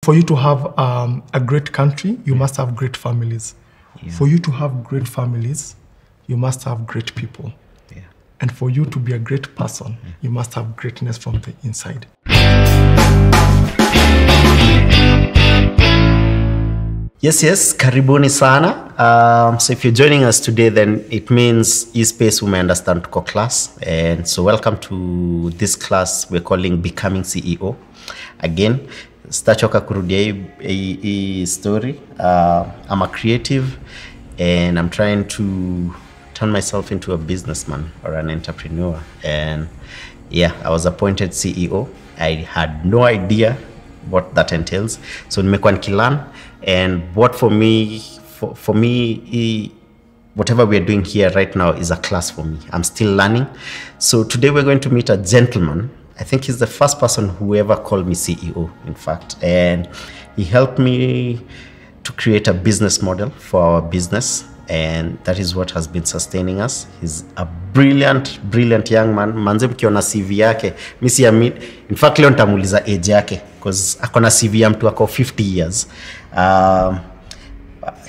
for you to have a great country, you must have great families. Yeah. For you to have great families, you must have great people. Yeah. And for you to be a great person, you must have greatness from the inside. Yes, karibuni sana. So if you're joining us today, then it means e-space we may understand to class. And so welcome to this class we're calling Becoming CEO. Again, sitachoka kurudia hii story. I'm a creative and I'm trying to turn myself into a businessman or an entrepreneur. And yeah, I was appointed CEO. I had no idea what that entails. So nimekuwa nikilearn, and what for me, whatever we're doing here right now is a class for me. I'm still learning. So today we're going to meet a gentleman. I think he's the first person who ever called me CEO, in fact. And he helped me to create a business model for our business. And that is what has been sustaining us. He's a brilliant young man. Manze mkiona CV yake, in fact leo nitamuuliza age yake, because akona CV ya mtu ako 50 years.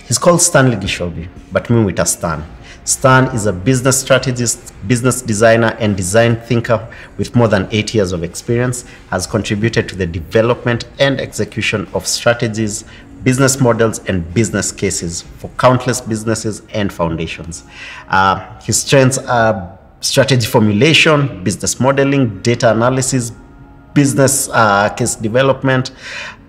He's called Stanley Gichobi, but mimi wita Stan. Stan is a business strategist, business designer, and design thinker with more than 8 years of experience, has contributed to the development and execution of strategies, business models, and business cases for countless businesses and foundations. His strengths are strategy formulation, business modeling, data analysis, business case development,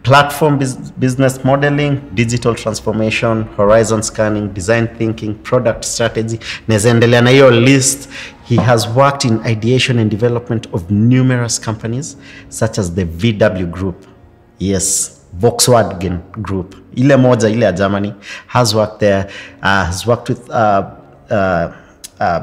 platform business modeling, digital transformation, horizon scanning, design thinking, product strategy. Nezendelea na hiyo list. He has worked in ideation and development of numerous companies such as the VW Group. Yes, Volkswagen Group. Ile moja, ile ya Germany. Has worked there. Has worked with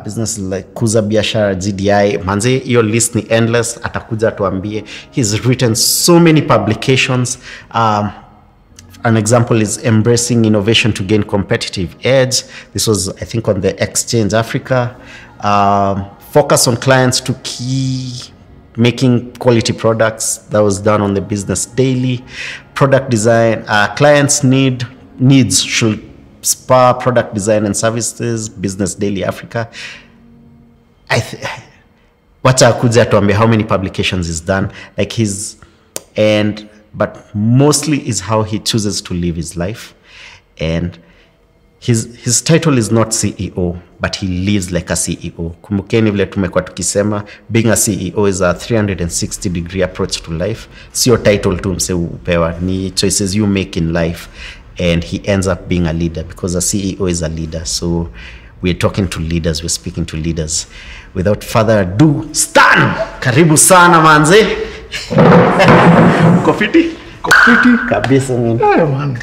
business like Kuza Biashara, GDI. Manze, your list ni endless. Atakuja tuambie. He's written so many publications. An example is Embracing Innovation to Gain Competitive Edge. This was, I think, on the Exchange Africa. Focus on clients to key making quality products. That was done on the Business Daily. Product design. Clients' needs should spur product design and services. Business Daily Africa. Wacha kuja tuambie how many publications he's done. Like but mostly is how he chooses to live his life. And his title is not CEO, but he lives like a CEO. Kumbukeni vile tumekuwa tukisema, being a CEO is a 360-degree approach to life. Sio title tu mse upewa, ni choices you make in life. And he ends up being a leader, because a CEO is a leader. So we're talking to leaders, we're speaking to leaders. Without further ado, Stan! Karibu sana manze! Kofiti? Kofiti? Kabisa man. Yeah, man.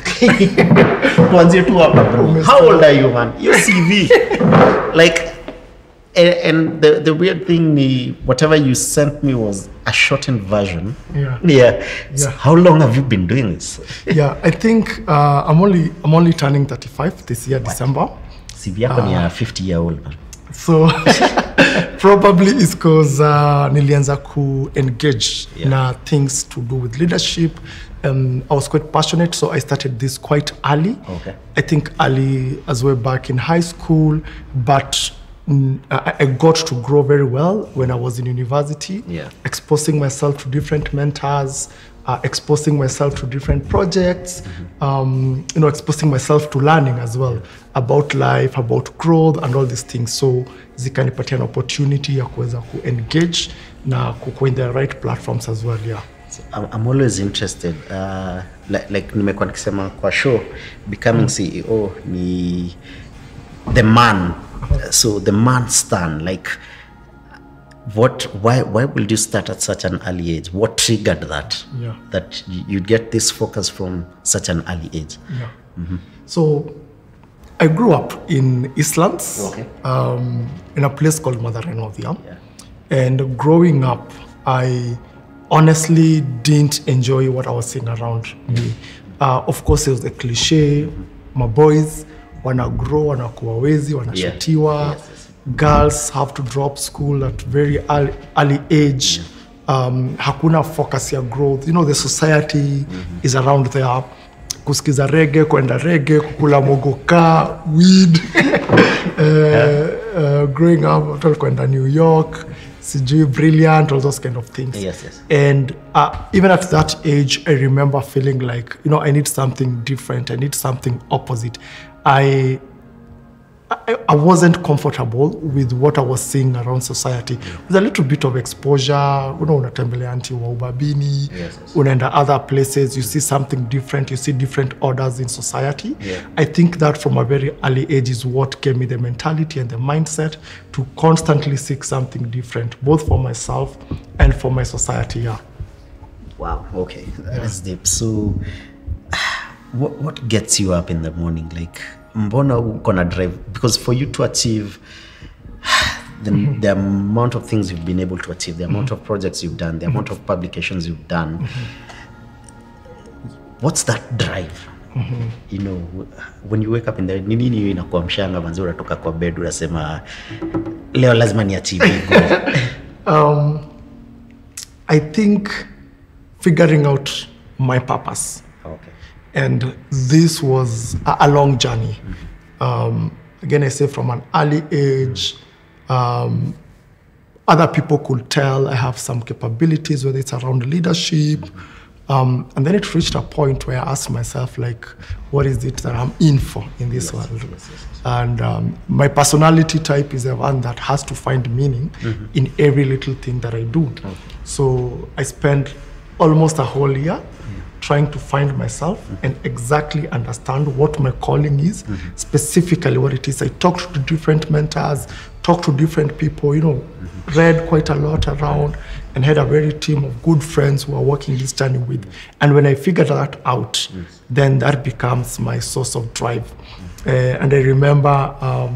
Tuanzie tu hapa bro. How old are you, man? Your CV. Like, and the weird thing, whatever you sent me was a shortened version. Yeah. So how long have you been doing this? Yeah, I think I'm only turning 35 this year, December. CV yako ni 50-year-old man. So probably it's because nilianza ku engage na things to do with leadership. I was quite passionate, so I started this quite early. Okay. I think early as well, back in high school, but I got to grow very well when I was in university, exposing myself to different mentors, exposing myself to different projects, exposing myself to learning as well about life, about growth and all these things. So zikanipatia an opportunity ya kuweza ku engage na kuko in the right platforms as well, So I'm always interested, like nimekuwa nikisema kwa show, becoming CEO ni the man. So the man Stan, like, why will you start at such an early age? What triggered that? That you get this focus from such an early age? So I grew up in Eastlands, in a place called Madarenovia. And growing up, I honestly didn't enjoy what I was seeing around me. Of course, it was a cliche. My boys wanna grow, wanakuwa wezi, wanashatiwa. Girls have to drop school at very early age. hakuna focus ya growth. You know, the society is around there. Kusikiza reggae, kwenda reggae, kukula mogoka, weed. Growing up, kwenda New York, sijui brilliant, all those kind of things. Yes, yes. And even at that age, I remember feeling like, you know, I need something different. I need something opposite. I wasn't comfortable with what I was seeing around society. With a little bit of exposure, you know, unatembelea anti wa ubabini, unaenda other places, you see something different, you see different orders in society. I think that from a very early age is what gave me the mentality and the mindset to constantly seek something different, both for myself and for my society. Yeah. Wow, okay, that's deep. So, what gets you up in the morning? Like, mbona gonna drive? Because for you to achieve the amount of things you've been able to achieve, the amount of projects you've done, the amount of publications you've done, what's that drive? You know, when you wake up in the nini inakuamshanga manzi unatoka kwa bed unasema leo lazima ni achieve goal. I think figuring out my purpose. Okay. And this was a long journey. Again, I say from an early age, other people could tell I have some capabilities, whether it's around leadership. And then it reached a point where I asked myself, like, what is it that I'm in for in this world? And my personality type is the one that has to find meaning in every little thing that I do. So I spent almost a whole year trying to find myself and exactly understand what my calling is, specifically what it is. I talked to different mentors, talked to different people, you know, read quite a lot around and had a very team of good friends who are working this journey with. And when I figured that out, then that becomes my source of drive. And I remember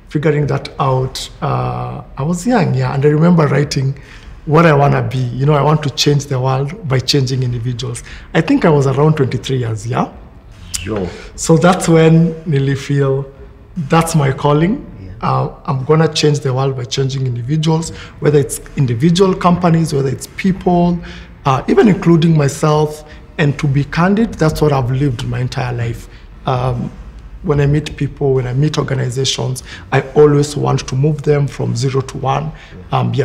figuring that out. I was young, and I remember writing what I want to be. You know, I want to change the world by changing individuals. I think I was around 23 years, yeah? Yo. So that's when Nili feel that's my calling. I'm going to change the world by changing individuals, whether it's individual companies, whether it's people, even including myself. And to be candid, that's what I've lived my entire life. When I meet people, when I meet organizations, I always want to move them from 0 to 1.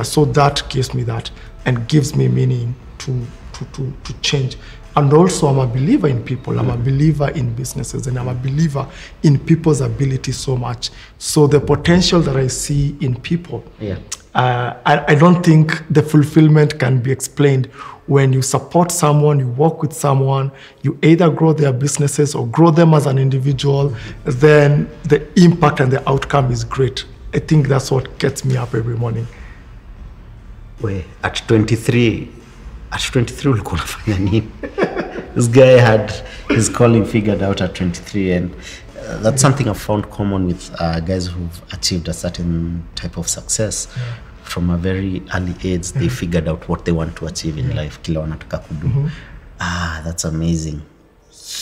So that gives me that and gives me meaning to change. And also, I'm a believer in people. I'm a believer in businesses, and I'm a believer in people's ability so much. So the potential that I see in people, I don't think the fulfillment can be explained. When you support someone, you work with someone, you either grow their businesses or grow them as an individual, then the impact and the outcome is great. I think that's what gets me up every morning. Wait, at 23 ulikuwa unafanya nini? This guy had his calling figured out at 23, and that's something I've found common with guys who've achieved a certain type of success. From a very early age, they figured out what they want to achieve in life. Kila wanataka kudu. That's amazing.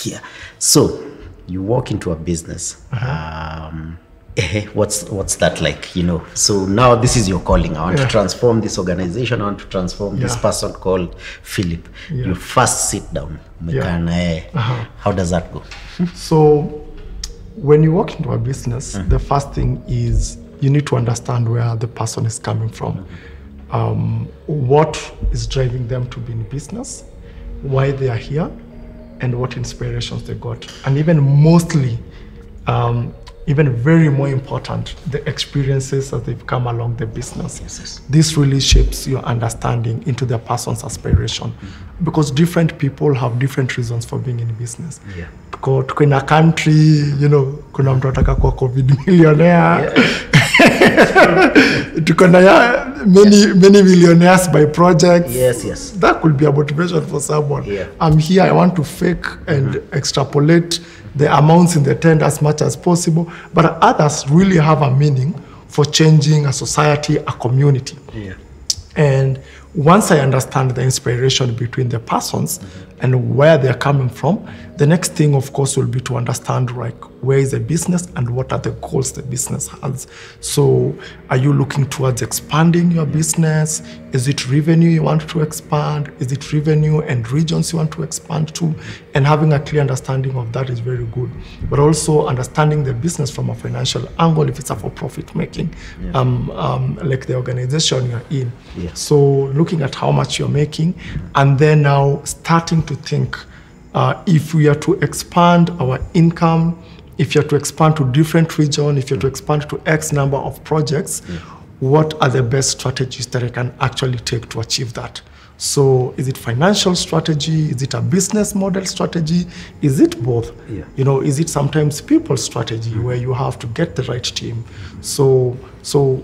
Yeah. So you walk into a business. What's that like? You know. So now this is your calling. I want to transform this organization. I want to transform this person called Philip. You first sit down. How does that go? So when you walk into a business, the first thing is you need to understand where the person is coming from. What is driving them to be in business, why they are here, and what inspirations they got. And even mostly, even very more important, the experiences that they've come along the business. This really shapes your understanding into the person's aspiration. Because different people have different reasons for being in business. Because in a country, you know, kuna mtu ataka kuwa COVID millionaire. Many millionaires by projects. Yes. That could be a motivation for someone. I'm here, I want to fake and extrapolate the amounts in the tent as much as possible. But others really have a meaning for changing a society, a community. And once I understand the inspiration between the persons, and where they're coming from. The next thing, of course, will be to understand like where is the business and what are the goals the business has. So are you looking towards expanding your business? Is it revenue you want to expand? Is it revenue and regions you want to expand to? And having a clear understanding of that is very good. But also understanding the business from a financial angle, if it's a for-profit making, like the organization you're in. Yeah. So looking at how much you're making, and then now starting to think, if we are to expand our income, if you're to expand to different regions, if you're to expand to X number of projects, what are the best strategies that I can actually take to achieve that? So is it financial strategy? Is it a business model strategy? Is it both? Yeah. You know, is it sometimes people strategy where you have to get the right team? So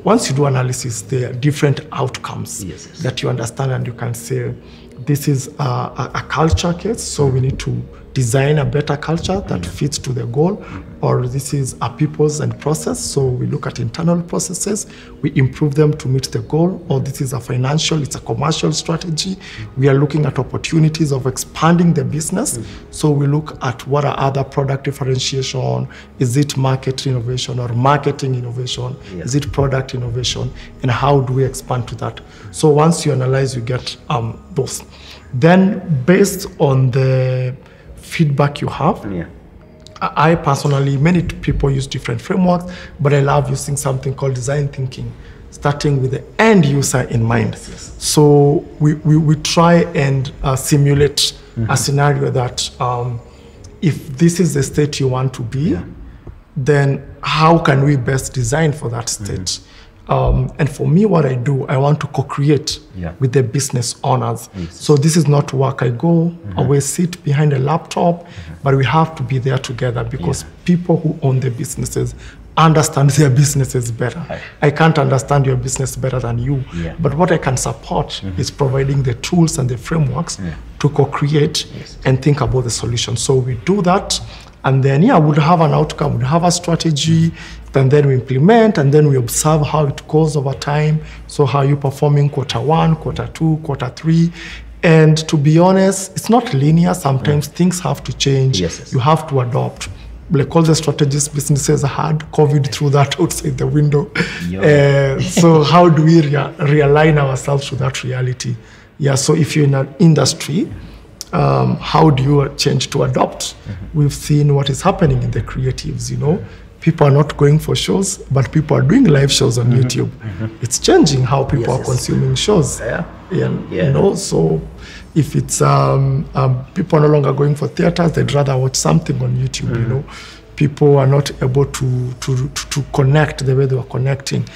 once you do analysis, there are different outcomes that you understand, and you can say, this is a culture case, so we need to design a better culture that fits to the goal, or this is a people's and process, so we look at internal processes, we improve them to meet the goal, or this is a financial, it's a commercial strategy. We are looking at opportunities of expanding the business, so we look at what are other product differentiation, is it market innovation or marketing innovation, is it product innovation, and how do we expand to that? So once you analyze, you get those. Then based on the feedback you have, I personally, many people use different frameworks, but I love using something called design thinking, starting with the end user in mind. So we try and simulate a scenario that if this is the state you want to be, then how can we best design for that state? And for me, what I do, I want to co-create with the business owners. So this is not work. I go away, sit behind a laptop, but we have to be there together because people who own the businesses understand their businesses better. I can't understand your business better than you, but what I can support is providing the tools and the frameworks to co-create and think about the solution. So we do that, and then we'd have an outcome, we'd have a strategy, and then we implement, and then we observe how it goes over time. So how are you performing Q1, Q2, Q3? And to be honest, it's not linear. Sometimes things have to change. You have to adopt. Like all the strategist businesses had, COVID threw that outside the window. So how do we realign ourselves to that reality? So if you're in an industry, how do you change to adopt? We've seen what is happening in the creatives, you know. People are not going for shows, but people are doing live shows on YouTube. It's changing how people are consuming shows. You know, so if it's people are no longer going for theaters, they'd rather watch something on YouTube. You know, people are not able to connect the way they were connecting.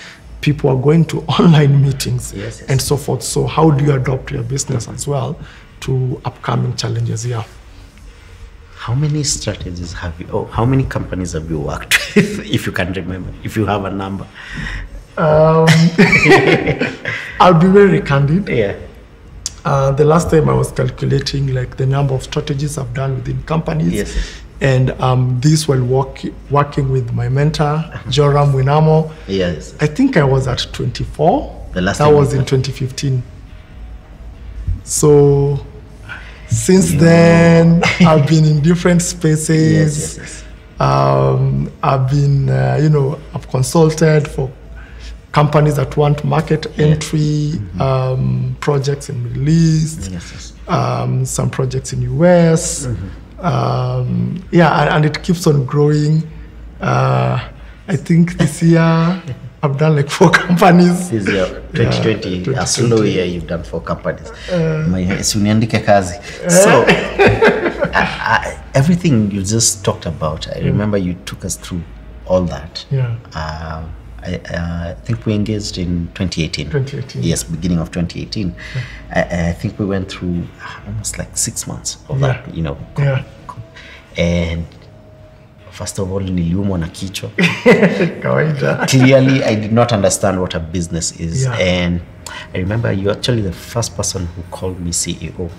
People are going to online meetings and so forth. So how do you adopt your business as well to upcoming challenges? How many strategies have you, how many companies have you worked with, if you can remember, if you have a number? I'll be very candid. The last time I was calculating like the number of strategies I've done within companies. And this while working with my mentor, Joram Winamo. I think I was at 24. The last that was in 2015. So since then, I've been in different spaces. I've been, I've consulted for companies that want market entry, projects in Middle East, some projects in US. And it keeps on growing. I think this year I've done like 4 companies. This year, 2020, a slow year, you've done 4 companies. So, everything you just talked about, I remember you took us through all that. I think we engaged in 2018. Yes, beginning of 2018. I think we went through almost like 6 months of that, you know. And first of all, niliumwa na kichwa. Clearly, I did not understand what a business is. And I remember you're actually the first person who called me CEO.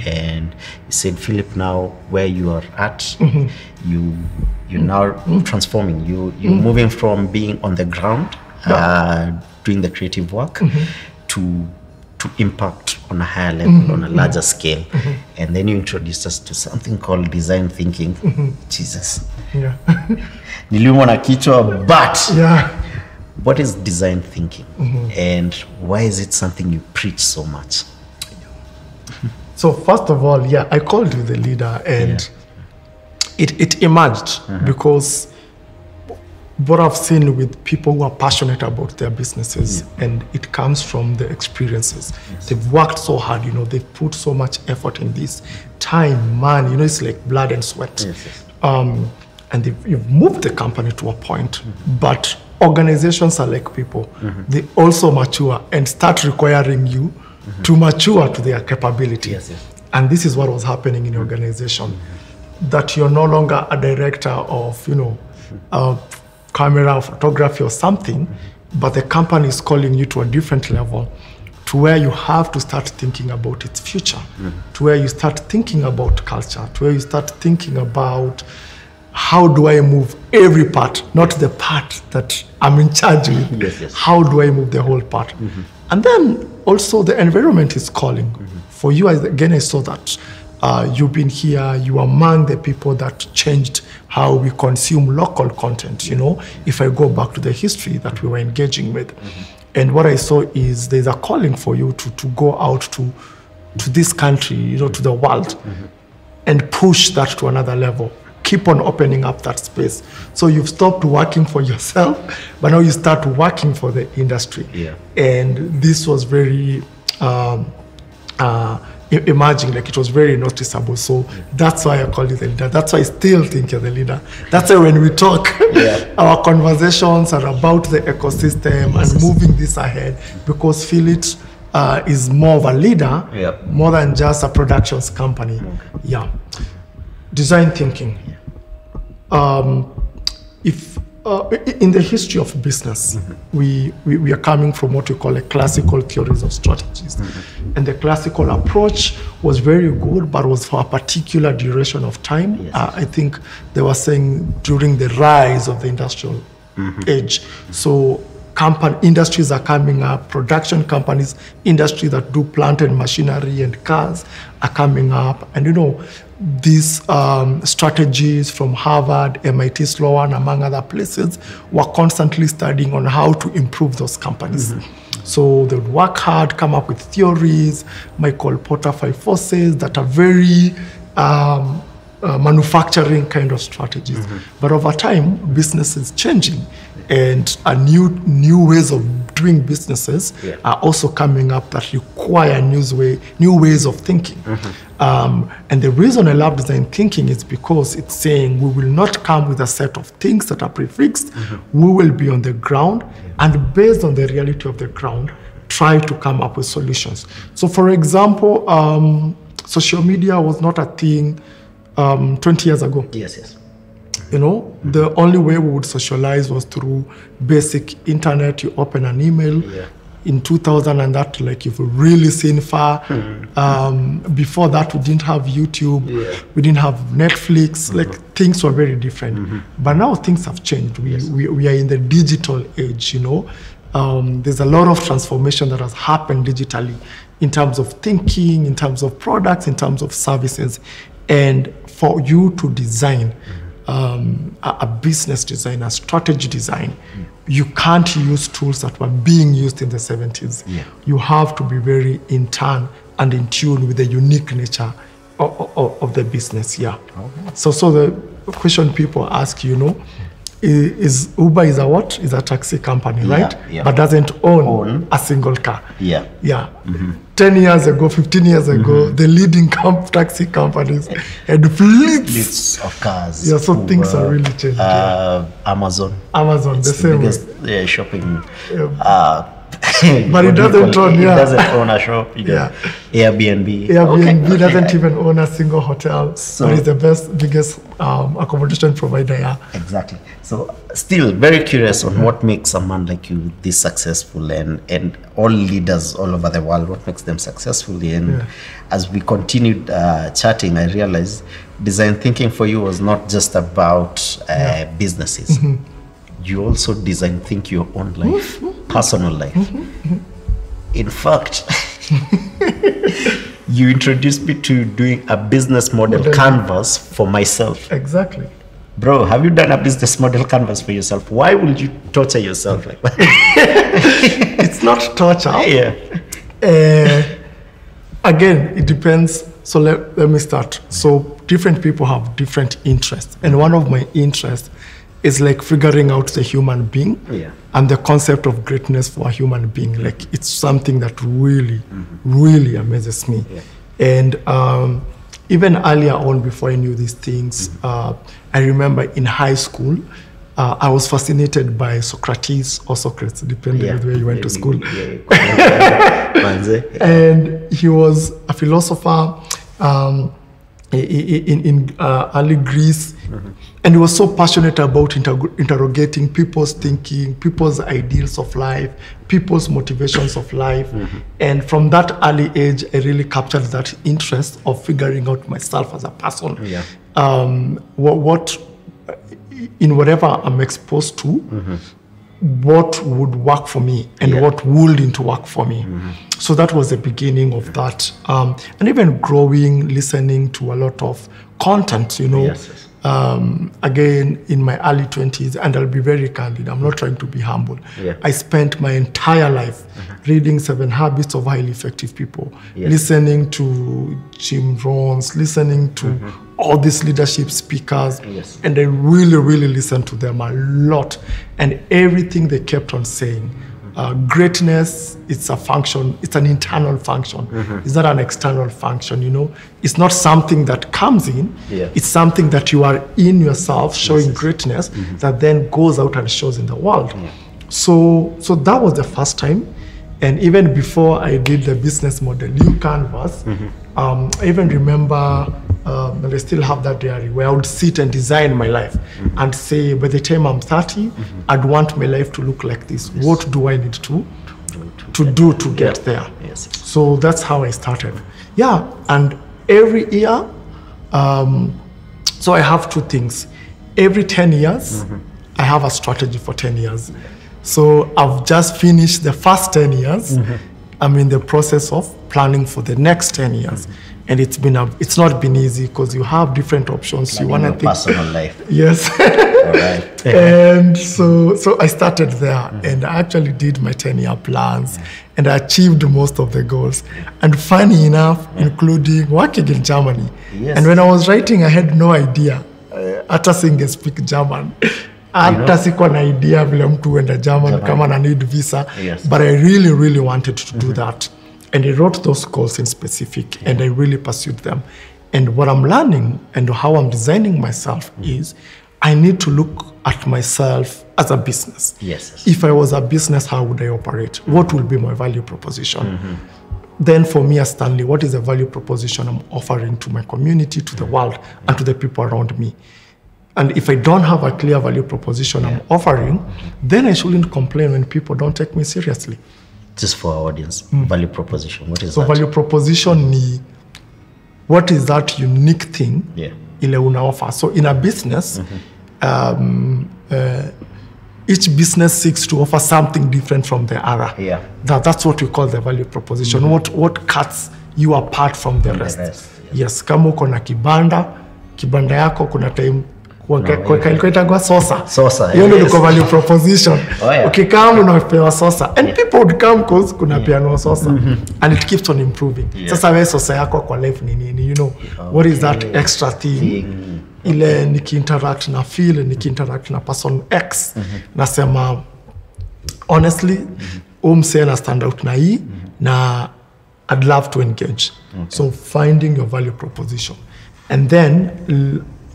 And you said, Philip, now where you are at, you're now transforming. You're moving from being on the ground, doing the creative work, to impact on a higher level, on a larger scale. And then you introduced us to something called design thinking. Jesus. Yeah. Niliumwa na kichwa, but yeah. What is design thinking? And why is it something you preach so much? So first of all, yeah, I called you the leader, and it emerged because what I've seen with people who are passionate about their businesses, and it comes from the experiences. They've worked so hard, you know, they've put so much effort in this time, man, you know, it's like blood and sweat. And you've moved the company to a point, but organizations are like people. They also mature and start requiring you to mature to their capability. And this is what was happening in your organization, that you're no longer a director of, you know, camera or photography or something, but the company is calling you to a different level, to where you have to start thinking about its future, to where you start thinking about culture, to where you start thinking about how do I move every part, not the part that I'm in charge with. How do I move the whole part? And then also the environment is calling. For you, again, I saw that you've been here, you are among the people that changed how we consume local content, you know, if I go back to the history that we were engaging with. And what I saw is there's a calling for you to go out to this country, you know, to the world, and push that to another level. Keep on opening up that space. So you've stopped working for yourself, but now you start working for the industry. And this was very emerging, like it was very noticeable. So that's why I call you the leader. That's why I still think you're the leader. That's why when we talk, our conversations are about the ecosystem and moving this ahead, because Feel It is more of a leader, more than just a productions company. Design thinking. If in the history of business, we are coming from what we call a classical theories of strategies. And the classical approach was very good, but was for a particular duration of time. I think they were saying during the rise of the industrial age. So industries are coming up, production companies, industries that do plant and machinery and cars are coming up. And you know, these strategies from Harvard, MIT Sloan, among other places, were constantly studying on how to improve those companies. So they would work hard, come up with theories, Michael Porter 5 forces that are very manufacturing kind of strategies. But over time, business is changing, and new ways of doing businesses are also coming up that require new ways of thinking. And the reason I love design thinking is because it's saying we will not come with a set of things that are prefixed. We will be on the ground, and based on the reality of the ground, try to come up with solutions. So for example, social media was not a thing 20 years ago. You know, the only way we would socialize was through basic internet. You open an email. In 2000 and that, like, you've really seen far. Before that, we didn't have YouTube. We didn't have Netflix. Like, things were very different. But now things have changed. We are in the digital age, you know. There's a lot of transformation that has happened digitally in terms of thinking, in terms of products, in terms of services. And for you to design a business design, a strategy design, you can't use tools that were being used in the 70s. You have to be very in turn and in tune with the unique nature of the business. So the question people ask, you know, is Uber is a what? Is a taxi company, right? But doesn't own a single car. 10 years ago, 15 years ago, the leading taxi companies had fleets of cars. So Uber, things are really changing. Amazon, it's the same biggest shopping. But it doesn't own. It doesn't own a shop. Airbnb doesn't even own a single hotel. So it's the biggest accommodation provider. Exactly. So still very curious on what makes someone like you this successful, and all leaders all over the world, what makes them successful. And as we continued chatting, I realized design thinking for you was not just about businesses. You also design think your own life, personal life. In fact, You introduced me to doing a business model canvas for myself. Exactly. Bro, have you done a business model canvas for yourself? Why would you torture yourself like that? It's not torture. Yeah. Again, it depends. So let me start. So different people have different interests. And one of my interests is like figuring out the human being and the concept of greatness for a human being. Like it's something that really, really amazes me. Yeah. And even earlier on, before I knew these things, I remember in high school, I was fascinated by Socrates or Socrates, depending on where you went to school. And he was a philosopher in early Greece. And he was so passionate about interrogating people's thinking, people's ideals of life, people's motivations of life. And from that early age, I really captured that interest of figuring out myself as a person. What in whatever I'm exposed to, what would work for me and what wouldn't work for me. So that was the beginning of that. And even growing, listening to a lot of content, you know. Again, in my early 20s, and I'll be very candid, I'm not trying to be humble. I spent my entire life reading 7 Habits of Highly Effective People, listening to Jim Rohns, listening to all these leadership speakers, and I really, really listened to them a lot. And everything they kept on saying, greatness, it's a function, it's an internal function. It's not an external function, you know. It's not something that comes in, it's something that you are in yourself, showing greatness, that then goes out and shows in the world. So that was the first time. And even before I did the business model, new canvas, I even remember, and I still have that diary, where I would sit and design my life and say, by the time I'm 30, I'd want my life to look like this. What do I need to do to get there? So that's how I started. And every year, so I have 2 things. Every 10 years, I have a strategy for 10 years. So I've just finished the first 10 years. I'm in the process of planning for the next 10 years. And it's not been easy because you have different options. Planning you want to personal life. Yes. All right. And so I started there and I actually did my 10-year plans and I achieved most of the goals. And funny enough, including working in Germany. And when I was writing, I had no idea. Hata singe speak German. Hata sikuwa na idea vile mtu uenda German kama na need visa. But I really, really wanted to do that. And I wrote those goals in specific and I really pursued them. And what I'm learning and how I'm designing myself is I need to look at myself as a business. If I was a business, how would I operate? What will be my value proposition? Then for me as Stanley, what is the value proposition I'm offering to my community, to the world, and to the people around me? And if I don't have a clear value proposition I'm offering, then I shouldn't complain when people don't take me seriously. Just for our audience, value proposition, what is that? So value proposition ni, what is that unique thing ile una offer? So in a business, each business seeks to offer something different from the other. That's what we call the value proposition. What cuts you apart from the rest. Yes, kama uko na kibanda yako kuna time kwa itagwa sosa. Hiyo ndio value proposition. Ukikama unapewa sosa and people would come cause kuna piano sosa and it keeps on improving. Sasa wewe sosa yako kwa life ni nini, you know? What is that extra thing? Ile niki-interact na feel, niki-interact na person X, nasema honestly, umse na stand out na hii na I'd love to engage. So finding your value proposition and then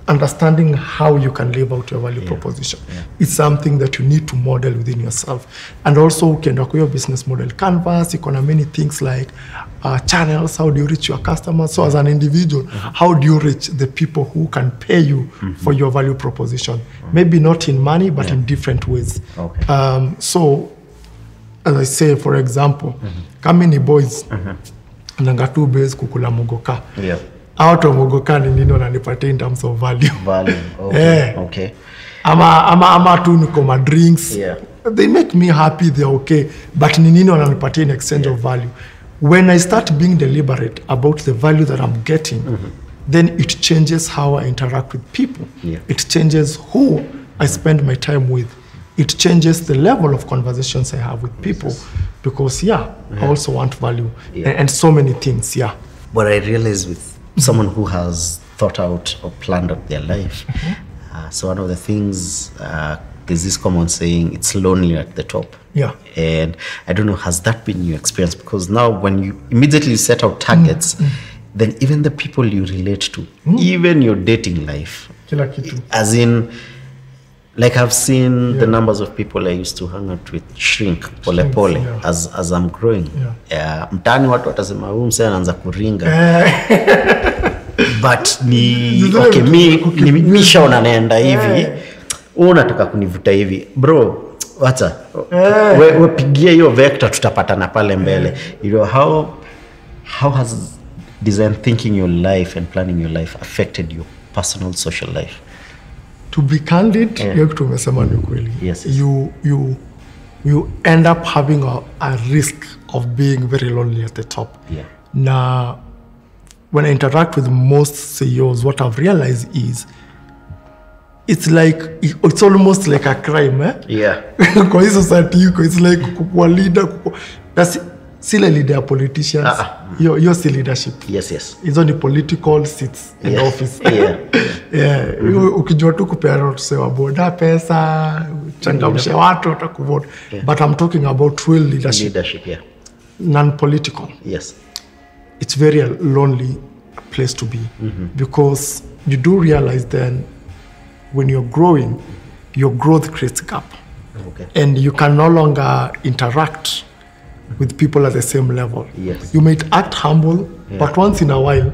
understanding how you can live out your value proposition. It's something that you need to model within yourself. And also, ukienda kwa your business model canvas, you can have many things like channels, how do you reach your customers? So as an individual, how do you reach the people who can pay you for your value proposition? Maybe not in money, but in different ways. So, as I say, for example, kama ni boys, nanga 2 base kukula mugoka. Out of Mogoka nini wananipatia in terms of value. Ama tu niko ma drinks. They make me happy, they're okay. But nini wananipatia in exchange of value. When I start being deliberate about the value that I'm getting, then it changes how I interact with people. Yeah. It changes who I spend my time with. It changes the level of conversations I have with people. Because, I also want value. And so many things, But I realize with someone who has thought out or planned out their life, so one of the things, there's this common saying, it's lonely at the top. Yeah. And I don't know, has that been your experience? Because now when you immediately set out targets, then even the people you relate to, even your dating life, Kila kitu. as in, like I've seen the numbers of people I used to hang out with shrink pole pole as I'm growing. Mtani watu watasema huyu msee anaanza kuringa. But okay, mi shaona naenda hivi. Unataka kunivuta hivi. Bro, wacha. We pigia hiyo vector tutapatana pale mbele. You know, how has design thinking your life and planning your life affected your personal social life? To be candid, yes. You end up having a risk of being very lonely at the top. Now, when I interact with most CEOs, what I've realized is it's almost like a crime. Kwa society, it's like kukua leader. That's still a leader, politicians. You're still leadership. Yes. It's only political seats in the office. Ukijua tu kupeana tusewa boda pesa, changamshe watu watakuvote. But I'm talking about real leadership. Non-political. Yes. It's very lonely place to be because you do realize then when you're growing, your growth creates gap. And you can no longer interact with people at the same level. You might act humble, but once in a while,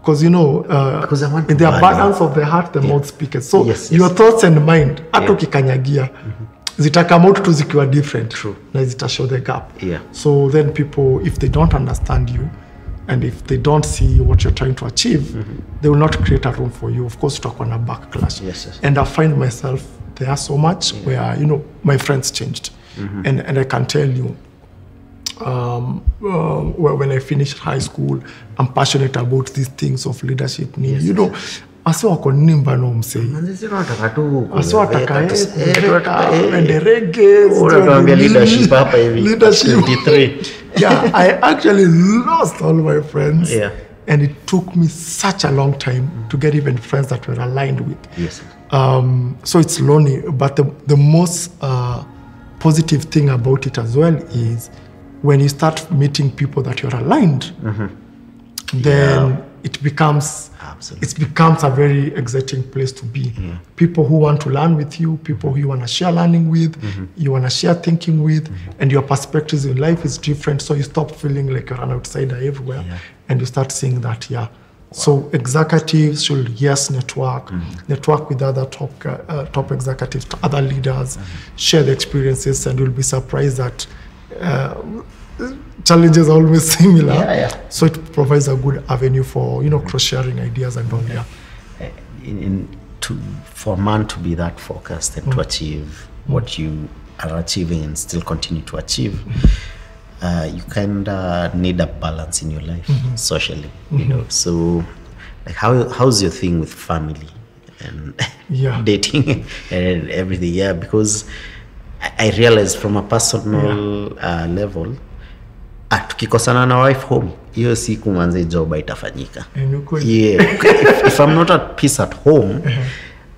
because in the abundance of the heart, the mouth speaks. So your thoughts and mind, atokikanyagia, zita come out to zikiwa different. Na zita show the gap. So then people, if they don't understand you, and if they don't see what you're trying to achieve, they will not create a room for you. Of course, utakuwa na backlash. And I find myself there so much where, my friends changed. And I can tell you, when I finished high school, I'm passionate about these things of leadership. Ase wako nimba no msei. Ase wataka and the reggae. Leadership hapa hivi. Leadership. 23. I actually lost all my friends. And it took me such a long time to get even friends that were aligned with. So it's lonely, but the most positive thing about it as well is when you start meeting people that you're aligned, then it becomes a very exciting place to be. People who want to learn with you, people who you want to share learning with, you want to share thinking with, and your perspectives in life is different, so you stop feeling like you're an outsider everywhere, and you start seeing that, So executives should, network with other top executives, other leaders, share the experiences, and you'll be surprised that challenges are always similar. So it provides a good avenue for, cross-sharing ideas and all. For a man to be that focused and to achieve what you are achieving and still continue to achieve, you kind of need a balance in your life socially, So, like, how's your thing with family and dating and everything? Because I realized from a personal level, tukikosana na wife home, hiyo siku manze job itafanyika. If I'm not at peace at home,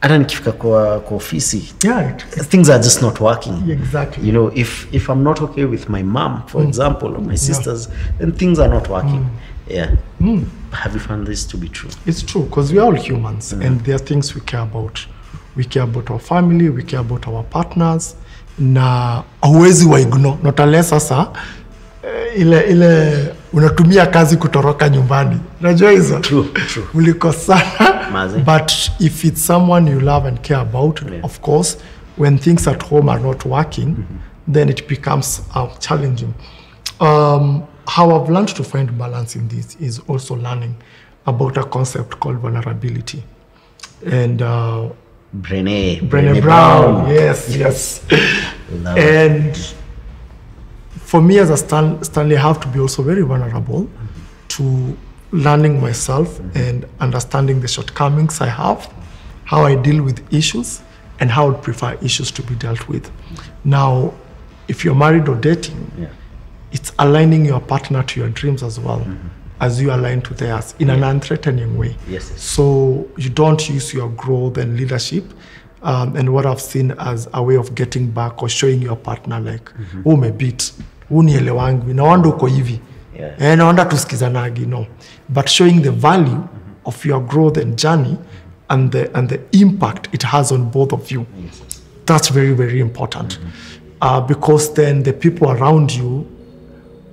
hata nikifika kwa ofisi, things are just not working. If I'm not okay with my mom, for example, or my sisters, then things are not working. Have you found this to be true? It's true, because we are all humans, and there are things we care about. We care about our family, we care about our partners. Na hauwezi wa ignore, not unless sasa ile unatumia kazi kutoroka nyumbani. Unajua hizo? True. Ulikosana. But if it's someone you love and care about, of course, when things at home are not working, then it becomes challenging. How I've learned to find balance in this is also learning about a concept called vulnerability. And Brené Brown. Yes. And for me as a Stanley, I have to be also very vulnerable to learning myself and understanding the shortcomings I have, how I deal with issues, and how I would prefer issues to be dealt with. Now, if you're married or dating, it's aligning your partner to your dreams as well, as you align to theirs in an unthreatening way. So you don't use your growth and leadership and what I've seen as a way of getting back or showing your partner like, oh, me beat, unielewangi, na wanda uko hivi, na wanda tusikizanagi, no. But showing the value of your growth and journey and the impact it has on both of you. That's very, very important. Because then the people around you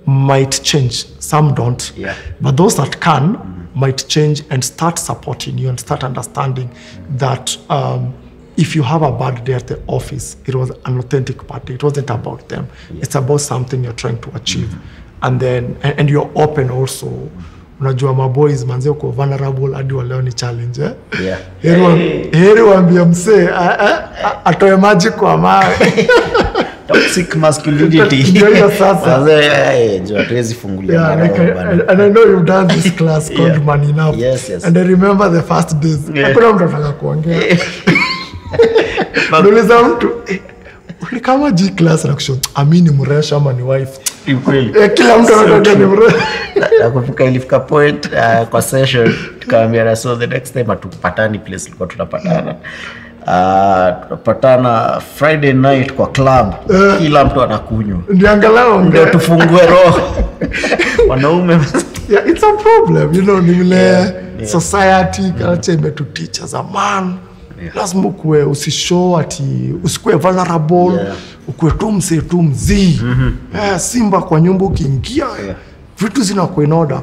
might change. Some don't. But those that can might change and start supporting you and start understanding that if you have a bad day at the office, it was an authentic party. It wasn't about them. It's about something you're trying to achieve. And then, and you're open also. Unajua maboys manze uko vulnerable hadi waleo ni challenge heri waambia msee atoe maji kwa mawe. Toxic masculinity. And I know you've done this class called Man Enough. And I remember the first days. Hakuna mtu anataka kuongea. Nuliza mtu kama G class na kusho amini mresha ama ni wife. Kila mtu anataka ni mresha. Nakumbuka ilifika point kwa session tukaambia so the next time atupatani place tulikuwa tunapatana. Tunapatana Friday night kwa club, kila mtu anakunywa. Ndio tufungue roho. Wanaume. It's a problem, you know, society culture to teach as a man. Lazima ukue usishow ati usikue vulnerable, ukue tu mzee. Simba kwa nyumba ukiingia vitu zinakuwa in order.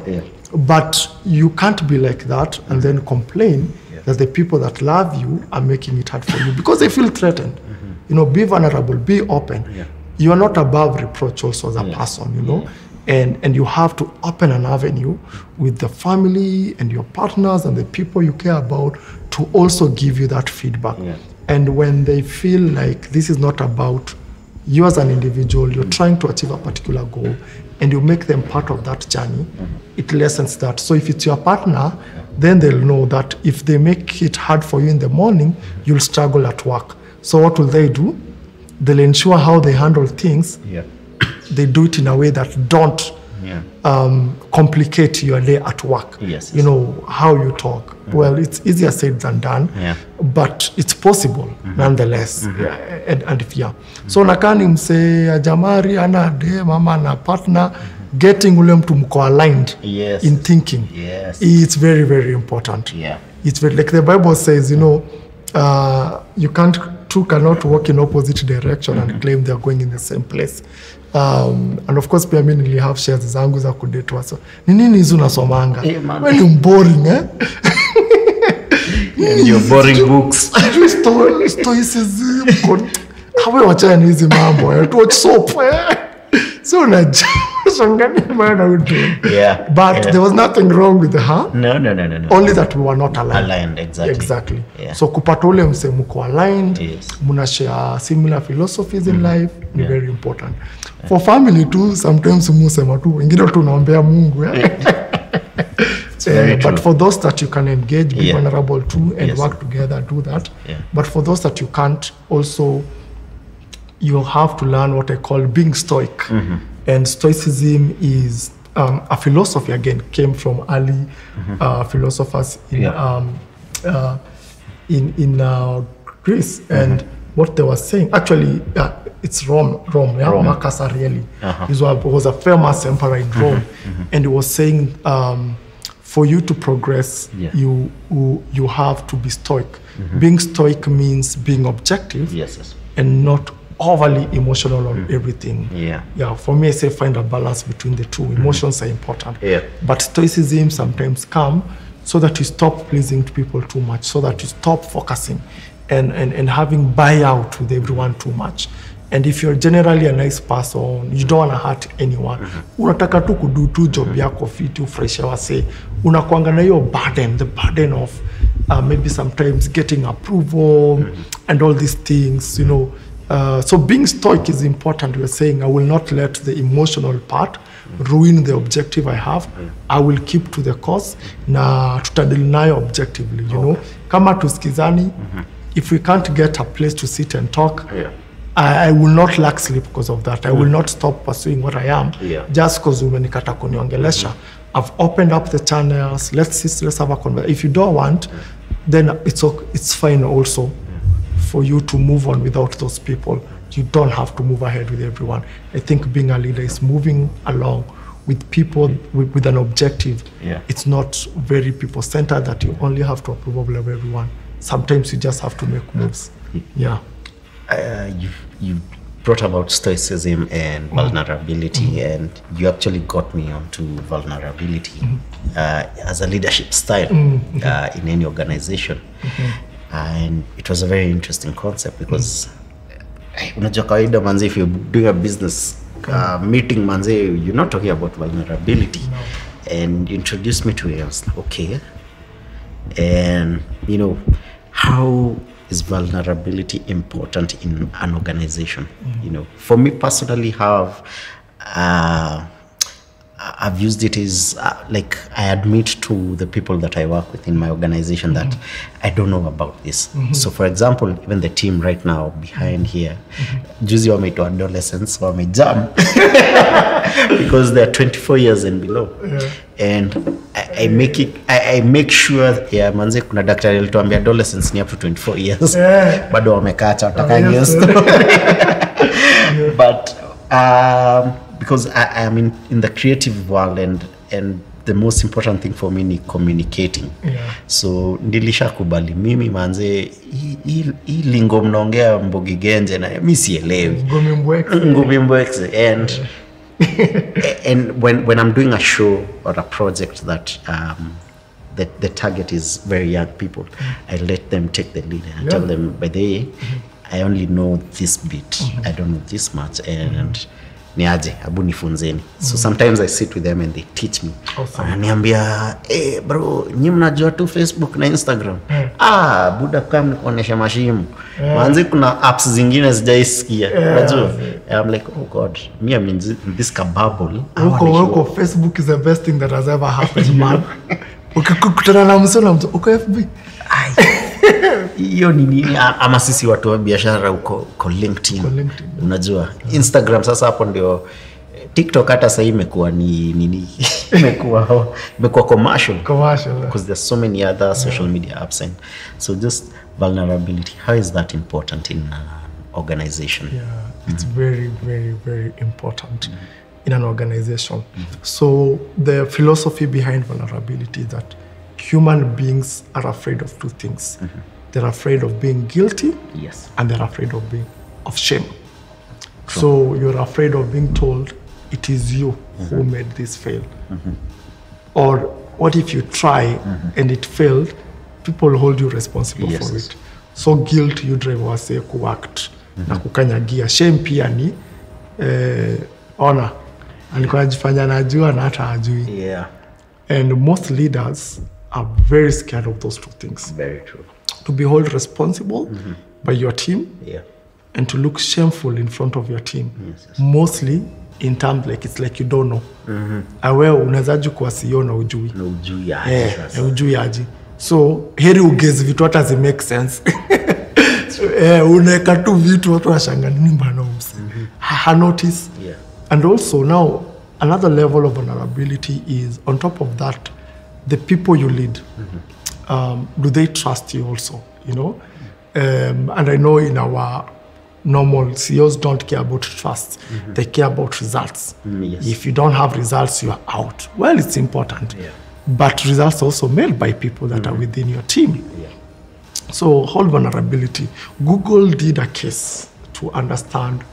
But you can't be like that and then complain that the people that love you are making it hard for you because they feel threatened. You know, be vulnerable, be open. You are not above reproach also as a person, you know. And you have to open an avenue with the family and your partners and the people you care about to also give you that feedback. And when they feel like this is not about you as an individual, you're trying to achieve a particular goal, and you make them part of that journey, it lessens that. So if it's your partner, then they'll know that if they make it hard for you in the morning, you'll struggle at work. So what will they do? They'll ensure how they handle things. They do it in a way that don't complicate your day at work. You know, how you talk. Well, it's easier said than done, but it's possible nonetheless. And if so nakani mse jamari ana de mama na partner getting ule mtu mko aligned in thinking. It's very, very important. It's very, like the Bible says, you know, two cannot walk in opposite direction and claim they're going in the same place. And of course pia mimi nili have shares zangu za kudetwa. So ni nini hizo unasomanga? Wewe boring Your boring books. Stoicism. Hawe wachana hizi mambo. To watch soap. So but there was nothing wrong with her. No. Only that we were not aligned. Exactly. So kupata ule mse mko aligned, muna share similar philosophies in life, is very important. For family too, sometimes musema tu wengine tunaombea Mungu. But for those that you can engage, be vulnerable too, and work together, do that. But for those that you can't, also you have to learn what I call being stoic. And stoicism is a philosophy, again, came from early philosophers in Greece. And what they were saying, actually, it's Rome, Marcus Aurelius. He was a famous emperor in Rome. And he was saying, for you to progress, you have to be stoic. Being stoic means being objective and not overly emotional on everything. For me, I say find a balance between the two. Emotions are important. But stoicism sometimes come so that you stop pleasing people too much, so that you stop focusing and having buyout with everyone too much. And if you're generally a nice person, you don't want to hurt anyone. Unataka tu kudu tu job yako fiti ufreshe wase. Unakuanga na hiyo burden, the burden of maybe sometimes getting approval and all these things, you know. So being stoic is important. We're saying I will not let the emotional part ruin the objective I have. I will keep to the course na tutadili nayo objectively, you know. Kama tusikizani, if we can't get a place to sit and talk, I will not lack sleep because of that. I will not stop pursuing what I am just because umenikata kuniongelesha. I've opened up the channels. Let's have a conversation. If you don't want, then it's fine also for you to move on without those people. You don't have to move ahead with everyone. I think being a leader is moving along with people with an objective. It's not very people-centered that you only have to approve of everyone. Sometimes you just have to make moves. You brought about stoicism and vulnerability, and you actually got me onto vulnerability as a leadership style in any organization. And it was a very interesting concept because unajua kawaida manze, if you're doing a business meeting manze, you're not talking about vulnerability. And you introduced me to it. I was like, okay. And you know, how is vulnerability important in an organization? You know, for me personally, how I've used it is like I admit to the people that I work with in my organization that I don't know about this. So for example, even the team right now behind here, juzi wameitwa adolescents, wamejam because they're 24 years and below. And I make sure manze kuna daktari alituambia adolescents ni up to 24 years. Bado wamekata watakanyo but because I am in the creative world, and the most important thing for me is communicating. So ndilisha kubali mimi manze hii lingo mnaongea mbogi genje na mimi sielewi. Ngumi mbwekse. And when I'm doing a show or a project that the target is very young people, I let them take the lead. I tell them, by the way, I only know this bit. I don't know this much, and niaje abu nifunzeni. So sometimes I sit with them and they teach me. Ananiambia, bro, nyinyi mnajua tu Facebook na Instagram. Buda kama nikuonesha mashimu. Manze kuna apps zingine sijaisikia. Unajua? I'm like, oh God, me I'm in this bubble. Uko Facebook is the best thing that has ever happened, man. Ukikutana na msona uko FB. Hiyo ni ama sisi watu wa biashara uko LinkedIn. Unajua Instagram sasa hapo ndio. TikTok hata sasa imekuwa ni imekuwa commercial because there's so many other social media apps. And so just vulnerability, how is that important in an organization? It's very, very, very important in an organization. So the philosophy behind vulnerability is that human beings are afraid of two things. They're afraid of being guilty, and they're afraid of shame. True. So you're afraid of being told it is you who made this fail. Or what if you try and it failed? People hold you responsible for it. So guilt you drive wase kuact na kukanyagia. Shame pia ni honor. Alikuwa anajifanya najua na hata hajui. And most leaders are very scared of those two things. Very true. To be held responsible by your team, and to look shameful in front of your team. Mostly in terms like it's like you don't know. Awe unazaji kwa CEO na ujui. Na ujui ujui aji. So heri ugezi vitu hata zi make sense. Uneka tu vitu watu washanga nini mbana umse. Ha notice. And also now another level of vulnerability is on top of that, the people you lead. Do they trust you also, you know? And I know in our normal CEOs don't care about trust. They care about results. If you don't have results, you are out. Well, it's important. But results are also made by people that are within your team. So whole vulnerability. Google did a case to understand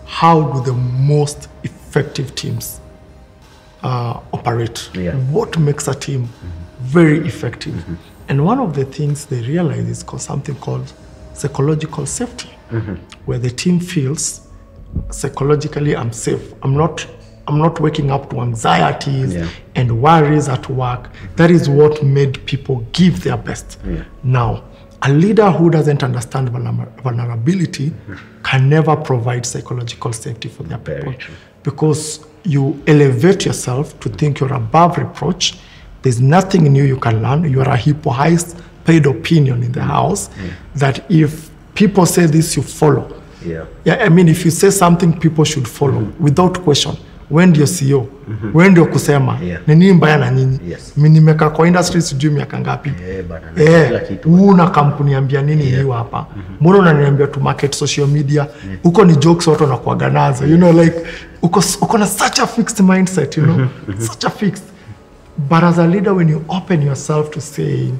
how do the most effective teams operate. What makes a team very effective. And one of the things they realize is something called psychological safety, where the team feels psychologically I'm safe. I'm not waking up to anxieties and worries at work. That is what made people give their best. Now, a leader who doesn't understand vulnerability can never provide psychological safety for their people. Very true. Because you elevate yourself to think you're above reproach. There's nothing new you can learn. You are a highest paid opinion in the house that if people say this, you follow. Yeah. Yeah, I mean, if you say something, people should follow without question. When ndio CEO, when ndio kusema, nini mbaya na nyinyi? Mimi nimeka kwa industry sijui miaka ngapi. Una kampuni ambia nini niwa hapa. Mbona unaniambia to market social media? Uko ni jokes watu wanakuaga nazo. You know, like uko na such a fixed mindset, you know, such a fixed. But as a leader, when you open yourself to saying,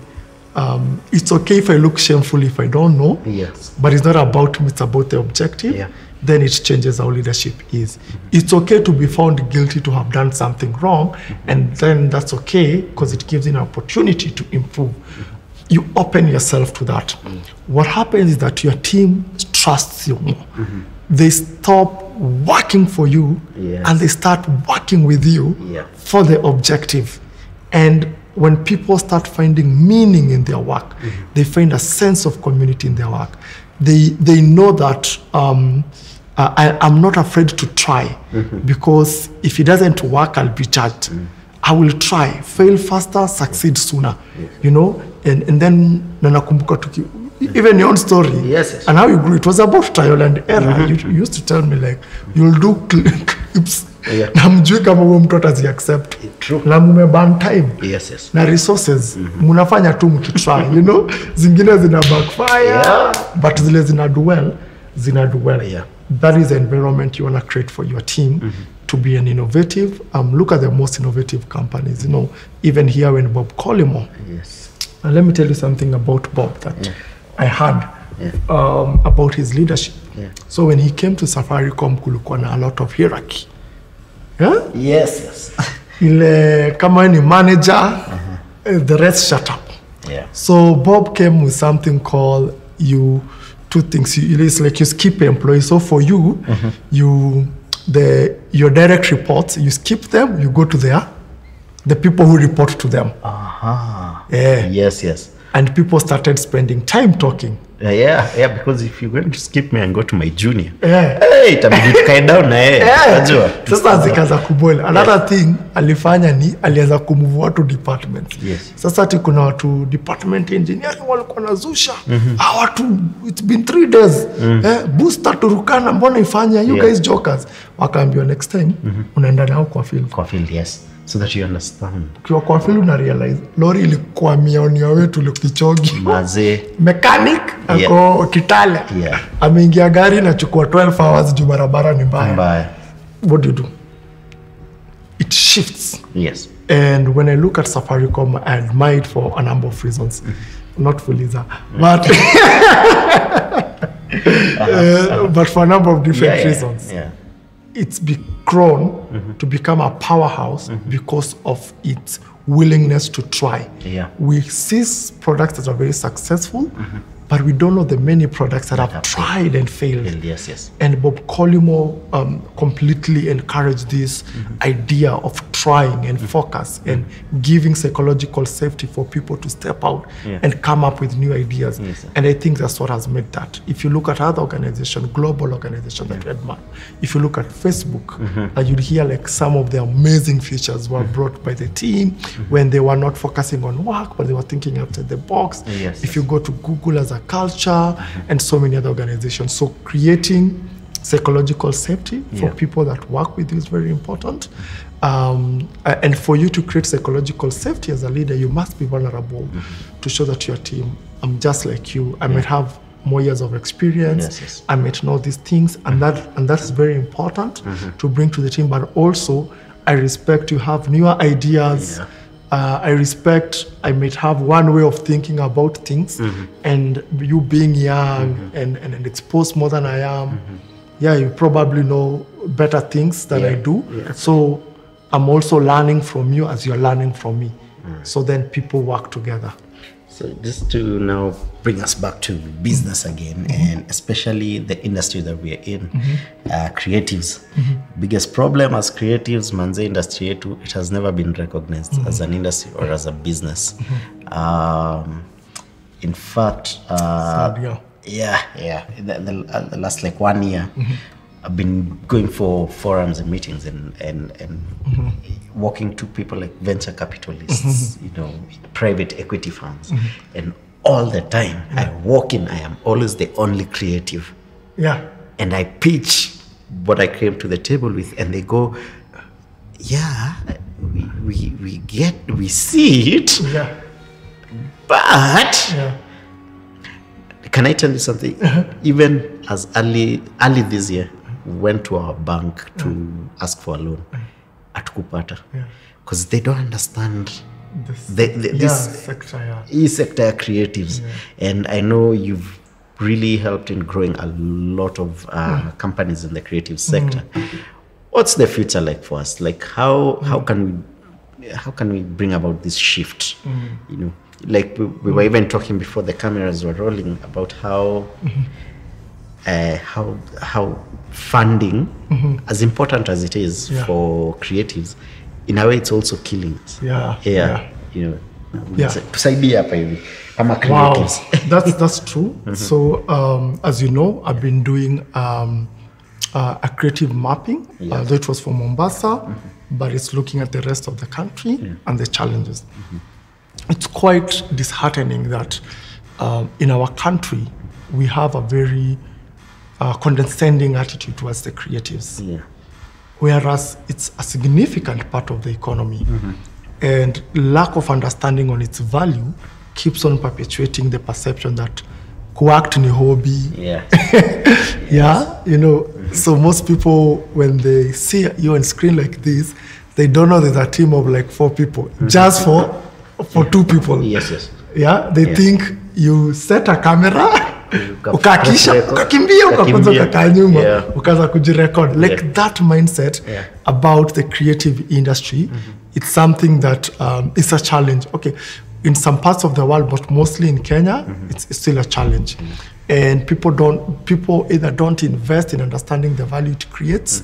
it's okay if I look shameful if I don't know, but it's not about me, it's about the objective, then it changes how leadership is. It's okay to be found guilty to have done something wrong, and then that's okay because it gives you an opportunity to improve. You open yourself to that. What happens is that your team trusts you more. They stop working for you and they start working with you for the objective. And when people start finding meaning in their work, they find a sense of community in their work. They know that I'm not afraid to try because if it doesn't work, I'll be judged. I will try, fail faster, succeed sooner. You know, and then nanakumbuka even your own story and how you grew. It was about trial and error. You used to tell me like you'll do clips. Na mjui kama huo mtu atazi-accept. Na mumeburn time. Na resources. Munafanya tu mkitry, you know. Zingine zina backfire. But zile zina do well. That is the environment you want to create for your team to be an innovative. Look at the most innovative companies, you know. Even here when Bob Collymore. And let me tell you something about Bob that I heard about his leadership. So when he came to Safaricom, kulikuwa na a lot of hierarchy. Ile kama ni manager, the rest shut up. So Bob came with something called two things. It's like you skip employees. So for you, your direct reports, you skip them, you go to the people who report to them. And people started spending time talking. Because if you're going to skip me and go to my junior, itabidi tukae down na yeye. Sasa zikaanza kuboil. Another thing alifanya ni alianza kumove watu departments. Sasa ati kuna watu department engineering walikuwa nazusha. Watu it's been 3 days. Booster turukana mbona ifanya you guys jokers. Wakaambiwa next time unaenda nao kwa field. So that you understand. Ukiwa kwa field una realize lori ilikuwa mionia wetu likichogi. Mechanic ako Kitale. Ameingia gari na chukua 12 hours juu barabara ni mbaya. What do you do? It shifts. And when I look at Safaricom, I admire it for a number of reasons. Not for Lisa, but but for a number of different reasons. It's grown to become a powerhouse because of its willingness to try. We see products that are very successful, but we don't know the many products that have tried and failed. And Bob Collymore completely encouraged this idea of trying and focus and giving psychological safety for people to step out and come up with new ideas. And I think that's what has made that. If you look at other organizations, global organizations that we admire, if you look at Facebook, you'd hear like some of the amazing features were brought by the team when they were not focusing on work, but they were thinking outside the box. If you go to Google as a culture and so many other organizations. So creating psychological safety for people that work with you is very important. And for you to create psychological safety as a leader, you must be vulnerable to show that your team, I'm just like you. I might have more years of experience. I might know these things, and that's very important to bring to the team. But also, I respect you have newer ideas. I respect, I might have one way of thinking about things, and you being young and exposed more than I am, you probably know better things than I do. So I'm also learning from you as you're learning from me. So then people work together. So just to now bring us back to business again, and especially the industry that we are in, creatives. Biggest problem as creatives, manze industry, it has never been recognized as an industry or as a business. In fact, In the last like 1 year, I've been going for forums and meetings and walking to people like venture capitalists, you know, private equity firms, and all the time I walk in, I am always the only creative. Yeah. And I pitch what I came to the table with, and they go, "Yeah, we see it, but." Can I tell you something? Even as early this year, we went to our bank to ask for a loan. Atukupata. Because they don't understand this sector, sector creatives. And I know you've really helped in growing a lot of companies in the creative sector. What's the future like for us? Like how can we bring about this shift? You know, like we were even talking before the cameras were rolling about how funding, as important as it is for creatives, in a way it's also killing it. You know, tusaidia hapa hivi kama creatives. That's true. So as you know, I've been doing a creative mapping. Though it was for Mombasa, but it's looking at the rest of the country and the challenges. It's quite disheartening that in our country, we have a very condescending attitude towards the creatives. Whereas it's a significant part of the economy. And lack of understanding on its value keeps on perpetuating the perception that kuact ni hobby. You know, so most people, when they see you on screen like this, they don't know there's a team of like 4 people, just for 2 people. They think you set a camera, ukakisha, ukakimbia, ukakunza ukakaa nyuma, ukaanza kujirecord. Like that mindset about the creative industry, it's something that is a challenge. Okay, in some parts of the world, but mostly in Kenya, it's still a challenge. And people either don't invest in understanding the value it creates,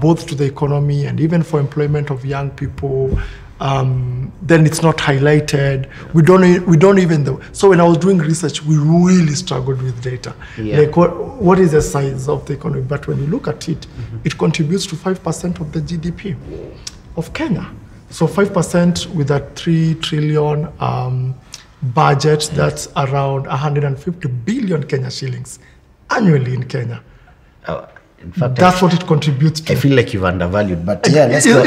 both to the economy and even for employment of young people. Then it's not highlighted. We don't even. So when I was doing research, we really struggled with data. Like what is the size of the economy? But when you look at it, it contributes to 5% of the GDP of Kenya. So 5% with a 3 trillion budget, that's around 150 billion Kenya shillings annually in Kenya. In fact, that's what it contributes to. I feel like you've undervalued, but let's go.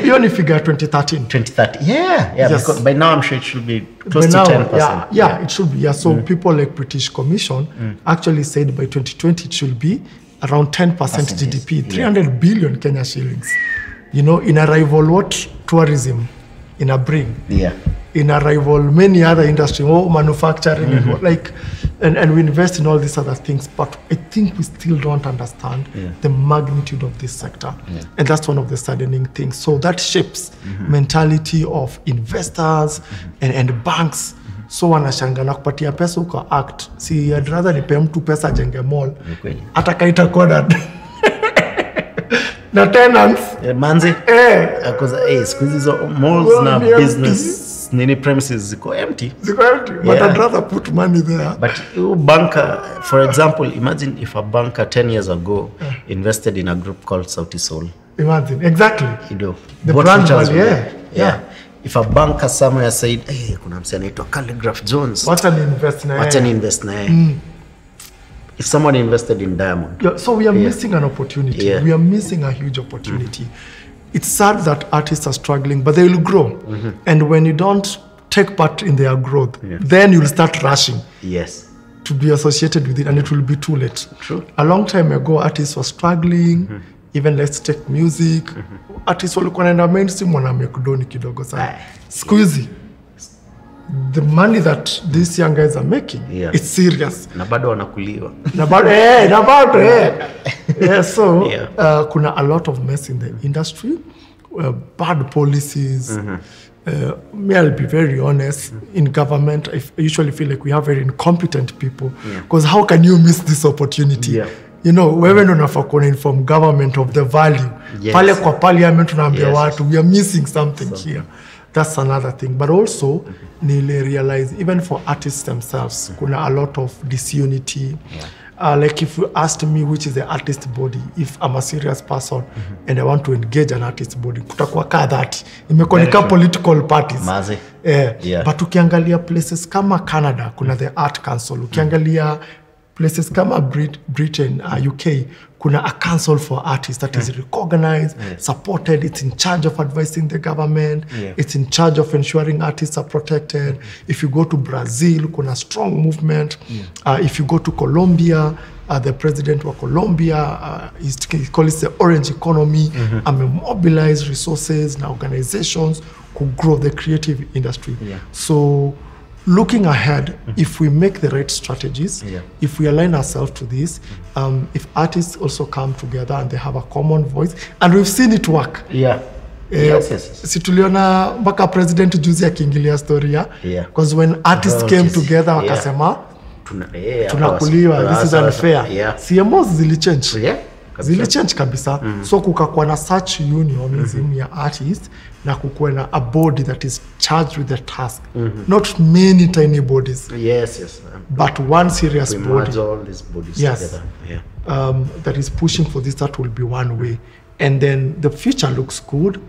You only figure 2013. 2013, because by now I'm sure it should be close to 10%. It should be. So people like British Commission actually said by 2020 it should be around 10% GDP, 300 billion Kenya shillings. You know, in a rival tourism, in a bring. In a rival many other industries, manufacturing, and we invest in all these other things, but I think we still don't understand the magnitude of this sector. And that's one of the saddening things. So that shapes mentality of investors and banks. So wanashanga na kupatia pesa uko act. See, I'd rather nipe mtu pesa jenge mall. Atakaita koda. Na tenants. Manzi. Because siku hizo malls na business nini premises ziko empty. But I'd rather put money there. But a banker, for example, imagine if a banker 10 years ago invested in a group called Sauti Sol. Imagine, exactly. You know, the brand value, If a banker somewhere said, hey, kuna msee anaitwa Calligraph Jones. What an invest na If someone invested in Diamond. So we are missing an opportunity. We are missing a huge opportunity. It's sad that artists are struggling, but they will grow. And when you don't take part in their growth, then you'll start rushing to be associated with it, and it will be too late. A long time ago, artists were struggling. Even let's take music. Artists walikuwa naenda mainstream wanamekudoni kidogo sana. Squeezy. The money that these young guys are making, it's serious. Na bado wanakuliwa. So kuna a lot of mess in the industry, bad policies. Me, I'll be very honest. In government, I usually feel like we have very incompetent people. Because how can you miss this opportunity? You know, wewe ndo unafaa kuona inform government of the value. Pale kwa parliament tunaambia watu, we are missing something here. That's another thing. But also, nili realize, even for artists themselves, kuna a lot of disunity. Like if you asked me which is the artist body, if I'm a serious person and I want to engage an artist body, kutakuwa ka that. Imekonika political parties. Mazi. But ukiangalia places kama Canada, kuna the Art Council. Ukiangalia places kama Britain, UK, kuna a council for artists that is recognized, supported, it's in charge of advising the government, it's in charge of ensuring artists are protected. If you go to Brazil, kuna strong movement. If you go to Colombia, the president of Colombia, he calls it the orange economy, mobilize resources and organizations to grow the creative industry. So looking ahead, if we make the right strategies, if we align ourselves to this, if artists also come together and they have a common voice, and we've seen it work. Si tuliona mpaka president juzi akiingilia story because when artists came together wakasema tunakuliwa, this is unfair. CMOs zilichange. Zilichange kabisa. So kukakuwa na such unionism ya artists na kukuwa na a body that is charged with the task. Not many tiny bodies. But one serious body. Merge all these bodies together. That is pushing for this, that will be one way. And then the future looks good.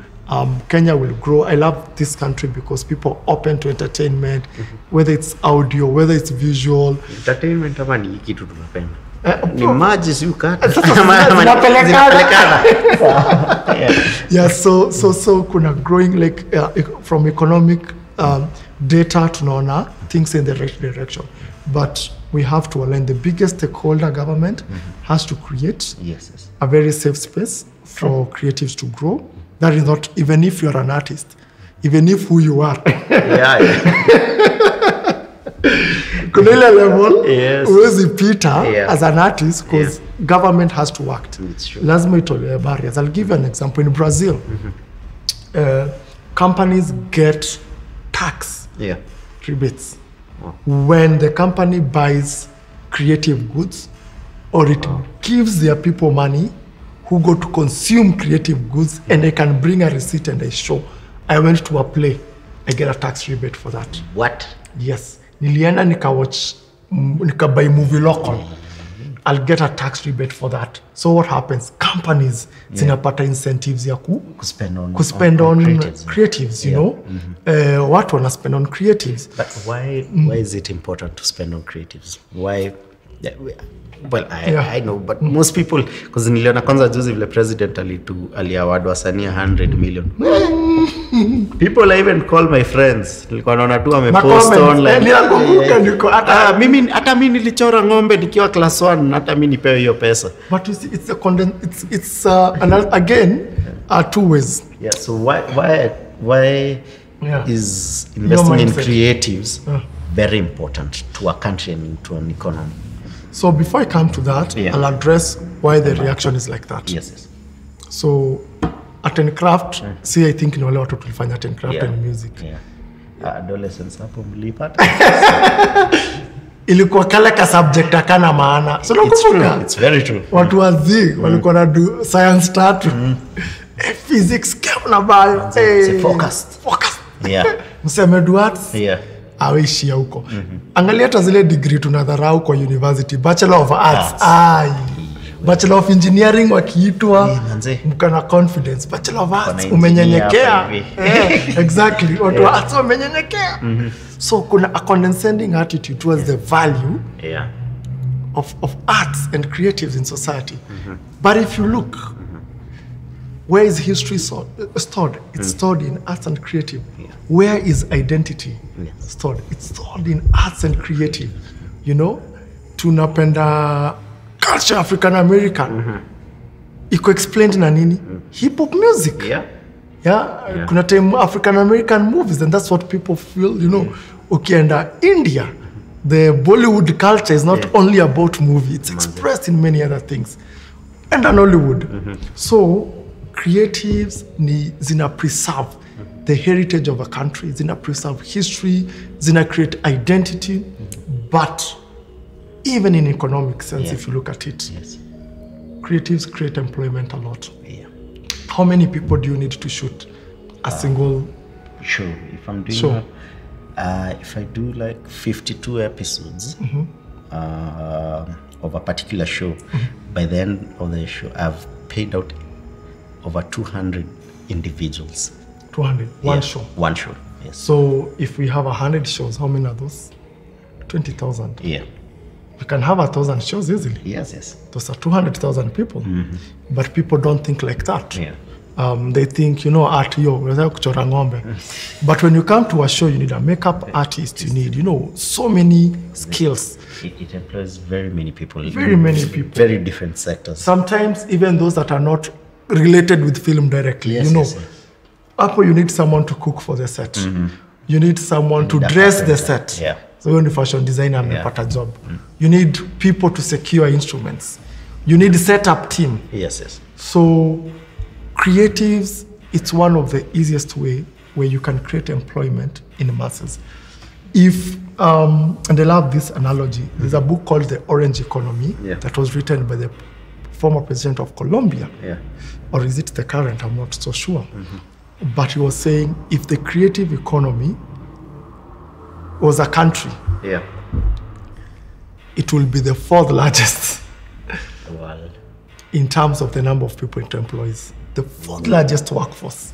Kenya will grow. I love this country because people are open to entertainment, whether it's audio, whether it's visual. Entertainment ama ni kitu tunapenda. Ni maji si ukata. So kuna growing like from economic data tunaona things in the right direction. But we have to align. The biggest stakeholder, government, has to create a very safe space for creatives to grow. That is not, even if you're an artist, even if who you are. Kuna ile level uwezi pita as an artist because government has to act. Lazima itolewe barriers. I'll give you an example. In Brazil, companies get tax rebates when the company buys creative goods or it gives their people money who go to consume creative goods and they can bring a receipt and they show, I went to a play, I get a tax rebate for that. What? Yes. Nilienda nikabuy movie local. I'll get a tax rebate for that. So what happens? Companies zinapata incentives ya kuspend on creatives, you know. Watu wana spend on creatives. But why is it important to spend on creatives? Why? Well, I know, but most people, because niliona kwanza juzi vile president aliaward wasanii 100 million. People I even call my friends. Nilikuwa naona tu amepost online. Mimi hata mimi nilichora ng'ombe nikiwa class 1, hata mimi nipewe hiyo pesa. But you see, it's again two ways. So why is investing in creatives very important to a country and to an economy? So before I come to that, I'll address why the reaction is like that. So art and craft, I think ni wale watu tulifanya art and craft and music. Adolescents hapo mlipata. Ilikuwa kala ka subject akana maana. So it's very true. Watu wazi walikuwa na do science tatu. Physics chem na bio. Focused. Mseme duat. Awishia huko. Angalia hata zile degree tunadharau kwa university, Bachelor of Arts. Bachelor of Engineering wakiitwa mkana confidence. Bachelor of Arts umenyenyekea. Exactly. Watu wa arts umenyenyekea. So kuna a condescending attitude towards the value of arts and creatives in society. But if you look, where is history stored? It's stored in arts and creative. Where is identity stored? It's stored in arts and creative. You know, tunapenda culture African American. Iko explained na nini? Hip hop music. Kuna time African American movies, and that's what people feel. You know, ukienda India, the Bollywood culture is not only about movie; it's expressed in many other things, and an Hollywood. So creatives zina preserve the heritage of a country, zina preserve history, zina create identity, but even in economic sense, if you look at it, creatives create employment a lot. How many people do you need to shoot a single show. If I'm doing if I do like 52 episodes of a particular show, by the end of the show, I've paid out over 200 individuals. 200? One show? One show, yes. So if we have 100 shows, how many are those? 20,000? Yeah. We can have 1,000 shows easily. Yes, yes. Those are 200,000 people. But people don't think like that. Yeah. They think, art, kuchora ng'ombe. But when you come to a show, you need a makeup artist, you need, so many skills. It employs very many people. Very many people. Very different sectors. Sometimes even those that are not related with film directly. Yes. Apple, you need someone to cook for the set. You need someone to dress the set. Yeah. So when the fashion designer amepata job. You need people to secure instruments. You need a setup team. Yes. So creatives, it's one of the easiest way where you can create employment in the masses. If, and I love this analogy, there's a book called The Orange Economy that was written by the former president of Colombia. Yeah. Or is it the current? I'm not so sure. But he was saying, if the creative economy was a country, it will be the 4th largest in terms of the number of people it employs. The 4th largest workforce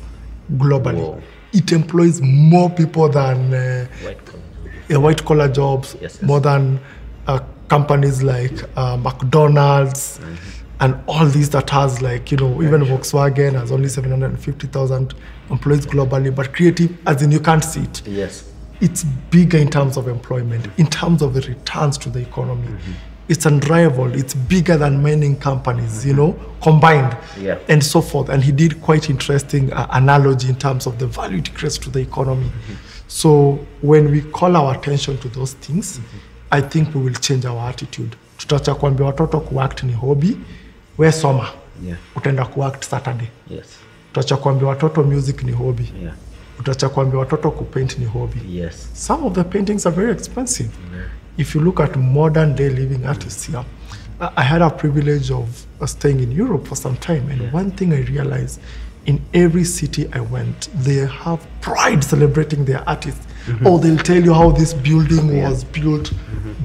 globally. Whoa. It employs more people than white-collar jobs, more than companies like McDonald's, and all these that has like, even Volkswagen has only 750,000 employees globally, but creative, as in you can't see it. Yes. It's bigger in terms of employment, in terms of the returns to the economy. It's unrivaled. It's bigger than mining companies, combined, and so forth. And he did quite interesting analogy in terms of the value it creates to the economy. So when we call our attention to those things, I think we will change our attitude. Tutacha kuambia watoto kuact ni hobby, we soma, utaenda kuact Saturday. Yes. Tutacha kuambia watoto music ni hobby. Utacha kuambia watoto kupaint ni hobby. Yes. Some of the paintings are very expensive. If you look at modern day living artists here, I had a privilege of staying in Europe for some time, and one thing I realized, in every city I went, they have pride celebrating their artists. Or they'll tell you how this building was built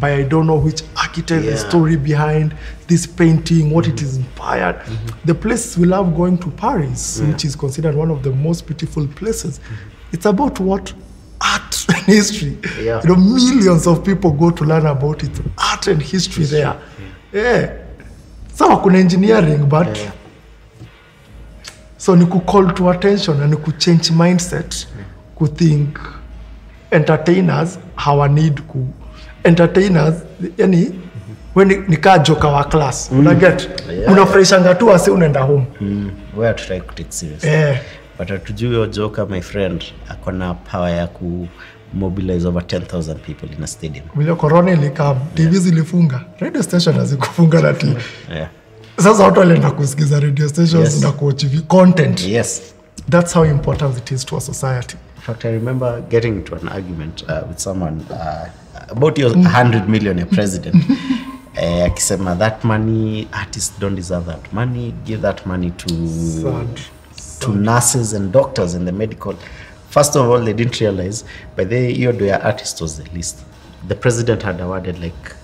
by I don't know which architect, the story behind this painting, what it is inspired. The place we love going to Paris, which is considered one of the most beautiful places. It's about what? Art and history. Millions of people go to learn about it. Art and history there. So kuna engineering, but so ni ku call to attention and ni ku change mindset, ku think entertainers hawanid ku entertainers, yani when nika joka wa class, unaget unafreshanga tu ase unaenda home. We are trying to take serious. But atujui yo joka, my friend, akona power ya ku mobilize over 10,000 people in a stadium. Milo corona ilikam, TV zilifunga, radio station hazikufunga na TV. Sasa watu walienda kusikiza radio stations na kuwatch content. Yes. That's how important it is to a society. In fact, I remember getting into an argument with someone about your 100 million president. Akisema that money, artists don't deserve that money. Give that money to nurses and doctors in the medical. First of all, they didn't realize, but their artist was the least. The president had awarded like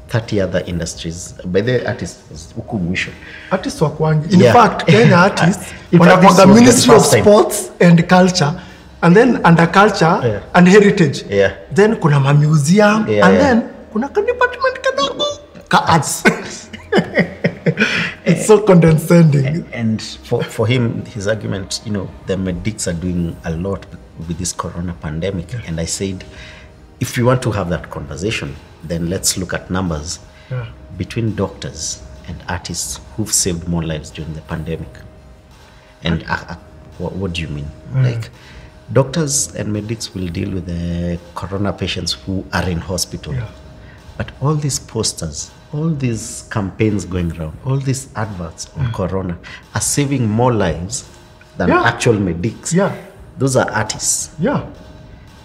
30 other industries. By the artists was huku mwisho. Artists wakwangi. In fact, Kenya artists wanakuanga Ministry of Sports and Culture, and then under culture and heritage. Then kuna museum, and then kuna department kadogo ka arts. It's so condescending. And for him, his argument, the medics are doing a lot with this corona pandemic. And I said, if you want to have that conversation, then let's look at numbers between doctors and artists who've saved more lives during the pandemic. And what do you mean? Like, doctors and medics will deal with the corona patients who are in hospital. But all these posters, all these campaigns going around, all these adverts on corona are saving more lives than actual medics. Those are artists.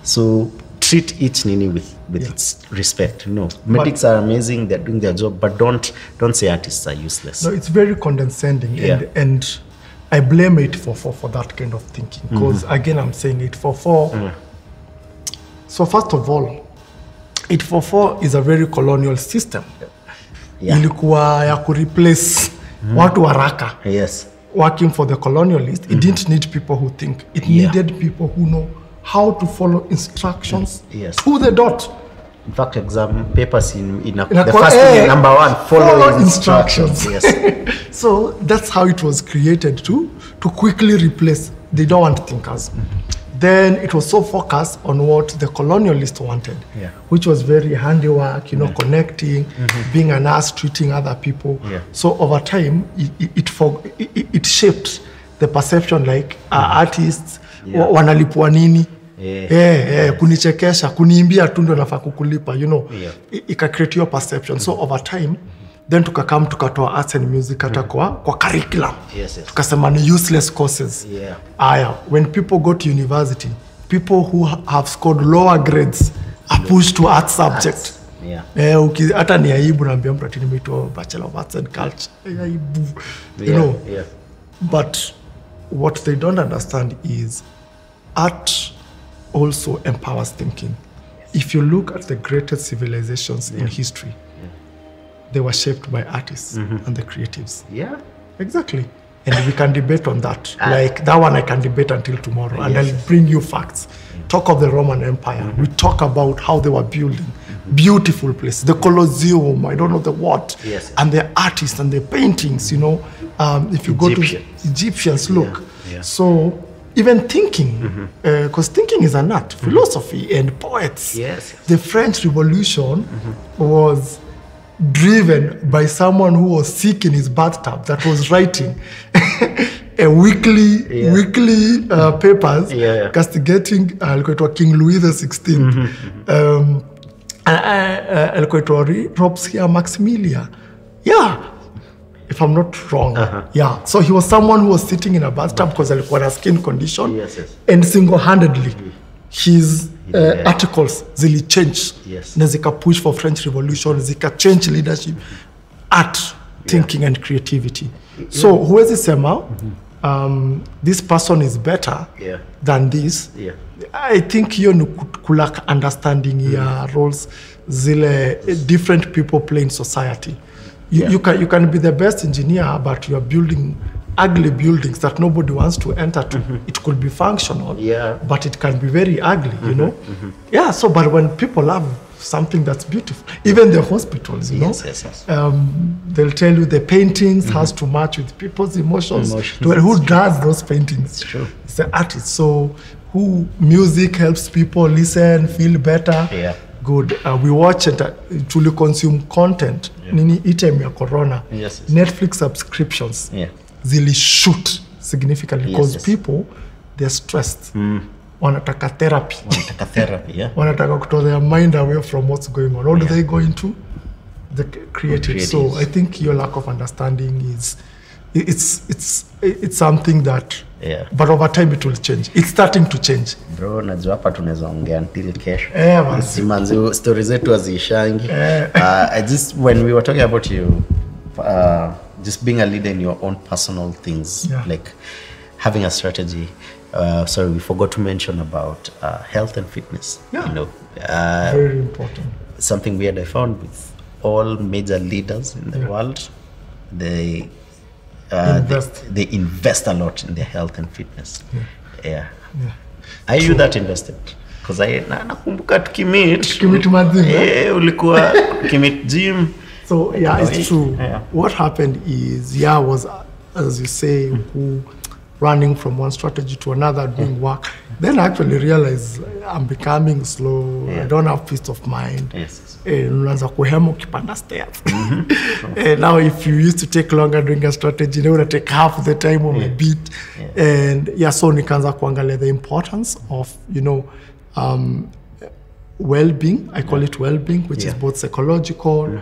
So treat each nini with its respect. Medics are amazing, they're doing their job, but don't say artists are useless. No, it's very condescending. And I blame 844 for that kind of thinking. Because again, I'm saying 844. So first of all, 844 is a very colonial system. Ilikuwa ya kureplace watu haraka. Yes. Working for the colonialist, it didn't need people who think. It needed people who know how to follow instructions to the dot. In fact, exam papers the first thing, number one, follow instructions. Yes. So that's how it was created to quickly replace. They don't want thinkers. Then it was so focused on what the colonialists wanted, which was very handiwork, connecting, being an ass, treating other people. So over time, it shaped the perception like artists, wanalipwa nini, kunichekesha, kuniimbia tu ndo nafaa kukulipa, ika create your perception. So over time, then tukatoa arts and music hata kwa curriculum. Tukasema ni useless courses. When people go to university, people who have scored lower grades are pushed to art subject. Hata ni aibu naambia mtu ati nimeitoa Bachelor of Arts and Culture. Aibu. But what they don't understand is art also empowers thinking. If you look at the greatest civilizations in history, they were shaped by artists and the creatives. Exactly. And we can debate on that. Like that one I can debate until tomorrow. And I'll bring you facts. Talk of the Roman Empire. We talk about how they were building beautiful places. The Colosseum, I don't know the what. And the artists and the paintings, if you go to Egyptians, look. So even thinking, because thinking is an art, philosophy and poets. The French Revolution was driven by someone who was sick in his bathtub that was writing weekly papers castigating King Louis XVI. Robespierre Maximilian. If I'm not wrong. So he was someone who was sitting in a bathtub because alikuwa na skin condition. And single-handedly his articles zili change na zika push for French Revolution, zika change leadership, art, thinking and creativity. So huwezi sema this person is better than this. I think hiyo ni kulaka understanding ya roles zile different people play in society. You can be the best engineer, but you are building ugly buildings that nobody wants to enter to. It could be functional, but it can be very ugly, So, but when people have something that's beautiful, even the hospitals, they'll tell you the paintings has to match with people's emotions. Who does those paintings? It's the artist. So, who music helps people listen, feel better. Good. We watch it, truly consume content. Nini item ya corona. Netflix subscriptions. Zili shoot significantly because people, they're stressed. Wanataka therapy. Wanataka kutoa their mind away from what's going on. What do they go into? The creative. So I think your lack of understanding is it's something that but over time it will change. It's starting to change. Bro, najua hapa tunaweza ongea until kesho. Simanzi stories zetu azishangi. I just when we were talking about you just being a leader in your own personal things, like having a strategy. Sorry, we forgot to mention about health and fitness. Very important. Something weird I found with all major leaders in the world, they invest a lot in their health and fitness. Are you that invested? Because nakumbuka tukimit madhini. Ulikuwa tukimit gym. So it's true. What happened is was, as you say, running from one strategy to another, doing work. Then I actually realized I'm becoming slow. I don't have peace of mind. Unaanza kuhema ukipanda stairs. And now if you used to take longer doing a strategy, you would take half the time on a beat. And so nikaanza kuangalia the importance of, well-being. I call it well-being, which is both psychological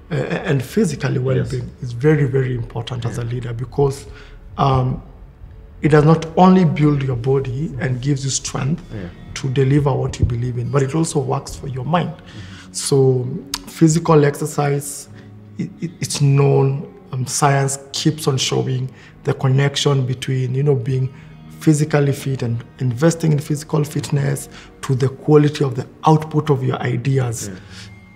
and physically well-being. Is very, very important as a leader because it does not only build your body and gives you strength to deliver what you believe in, but it also works for your mind. So physical exercise, it's known science keeps on showing the connection between, being physically fit and investing in physical fitness to the quality of the output of your ideas.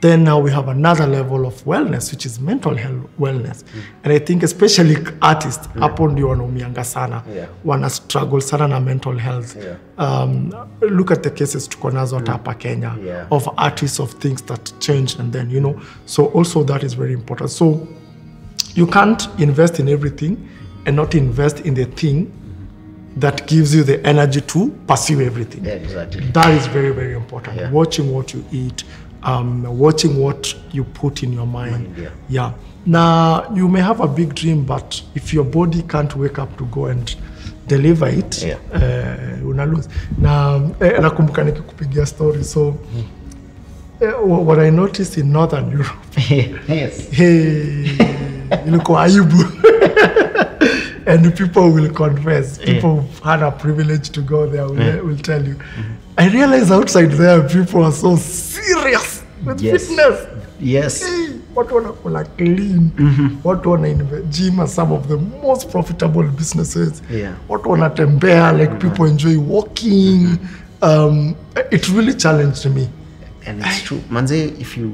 Then now we have another level of wellness, which is mental health wellness. And I think especially artists, hapo ndio wanaumianga sana, wana struggle sana na mental health. Look at the cases tuko nazo hata hapa Kenya of artists, of things that changed, and then, so also that is very important. So you can't invest in everything and not invest in the thing that gives you the energy to pursue everything. Yeah, exactly. That is very, very important. Watching what you eat, watching what you put in your mind. Now, you may have a big dream, but if your body can't wake up to go and deliver it, una lose. Na nakumbuka nikikupigia story. So what I noticed in Northern Europe, ilikuwa aibu. And people will confess. People who've had a privilege to go there will tell you. I realize outside there, people are so serious with fitness. Yes. What wanna clean? What wanna gym are some of the most profitable businesses. What wanna tembea, like people enjoy walking. It really challenged me. And it's true. Manze, if you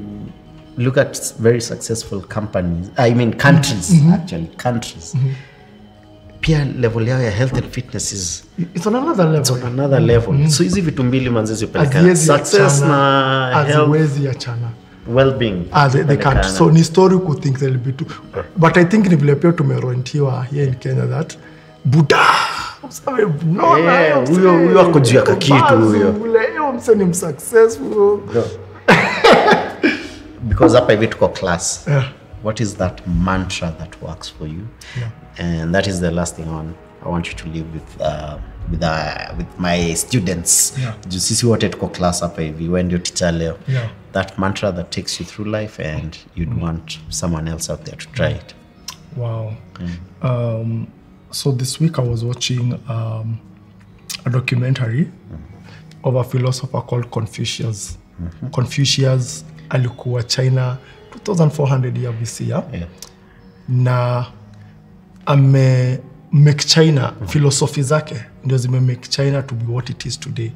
look at very successful companies, I mean countries, actually, countries. Pia level yao ya health and fitness it's on another level. It's on another level. So hizi vitu mbili manze zipeleka success na health ya chana. Well-being. They can't. So ni story ku think they'll be too. But I think ni vile pia tumerontiwa here in Kenya that Buddha. Huyo ako juu ya kitu huyo. Huyo mse ni successful. Because hapa hivi tuko class. What is that mantra that works for you? And that is the last thing I want you to leave with my students. Juu sisi wote tuko class hapa hivi, when ndio teacher leo. That mantra that takes you through life and you'd want someone else out there to try it. Wow. So this week I was watching a documentary of a philosopher called Confucius. Confucius alikuwa China 2400 years BC. Na make China, philosophy zake ndio zime make China to be what it is today,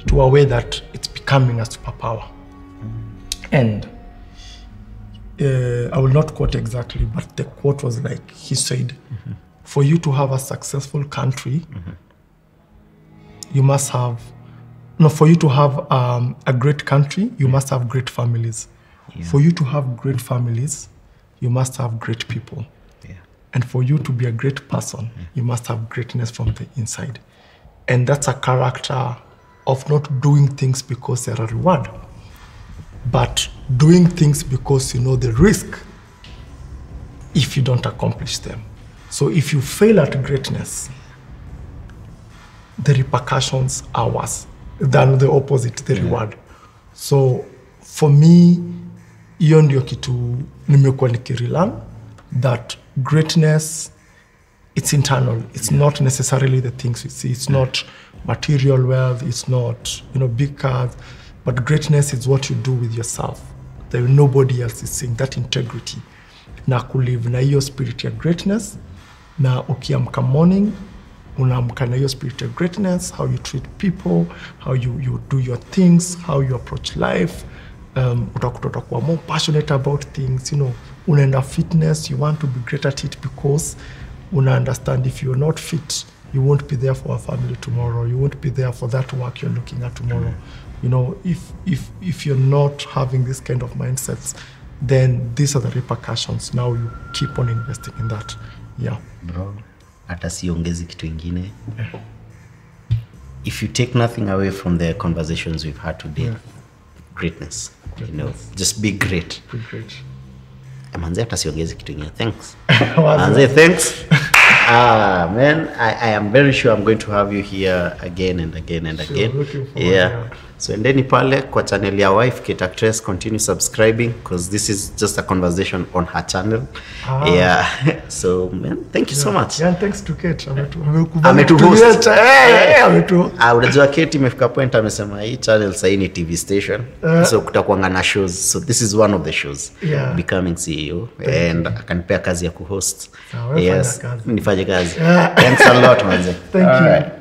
to a way that it's becoming a superpower. And I will not quote exactly, but the quote was like, he said, for you to have a successful country, you must have, for you to have a great country, you must have great families. For you to have great families, you must have great people. And for you to be a great person, you must have greatness from the inside. And that's a character of not doing things because they're a reward, but doing things because you know the risk if you don't accomplish them. So if you fail at greatness, the repercussions are worse than the opposite, the reward. So for me, hiyo ndio kitu nimekuwa nikirilearn, that greatness, it's internal. It's not necessarily the things we see. It's not material wealth. It's not, big cars. But greatness is what you do with yourself. That nobody else is seeing. That integrity. Na kulive na hiyo spirit ya greatness. Na ukiamka morning, unaamka na hiyo spirit of greatness. How you treat people. How you do your things. How you approach life. Utakuwa more passionate about things. Unaenda fitness, you want to be great at it because una understand if you're not fit, you won't be there for a family tomorrow. You won't be there for that work you're looking at tomorrow. If you're not having this kind of mindsets, then these are the repercussions. Now you keep on investing in that. Bro, hata siongezi kitu ingine. If you take nothing away from the conversations we've had today, greatness. Just be great. Be great. Manze hata siongezi kitu ingine. Thanks. Manze, thanks. Man, I am very sure I'm going to have you here again and again and again. Looking forward, So endeni pale kwa channel ya wife Kate Actress, continue subscribing because this is just a conversation on her channel. Yeah. So man, thank you so much. Yeah, thanks to Kate. Ametuhost. Unajua Kate imefika point amesema hii channel sasa ni TV station. So kutakuwa na shows. So this is one of the shows. Becoming CEO and akanipea kazi ya kuhost. Yes. Nifanye kazi. Thanks a lot manze. Thank you.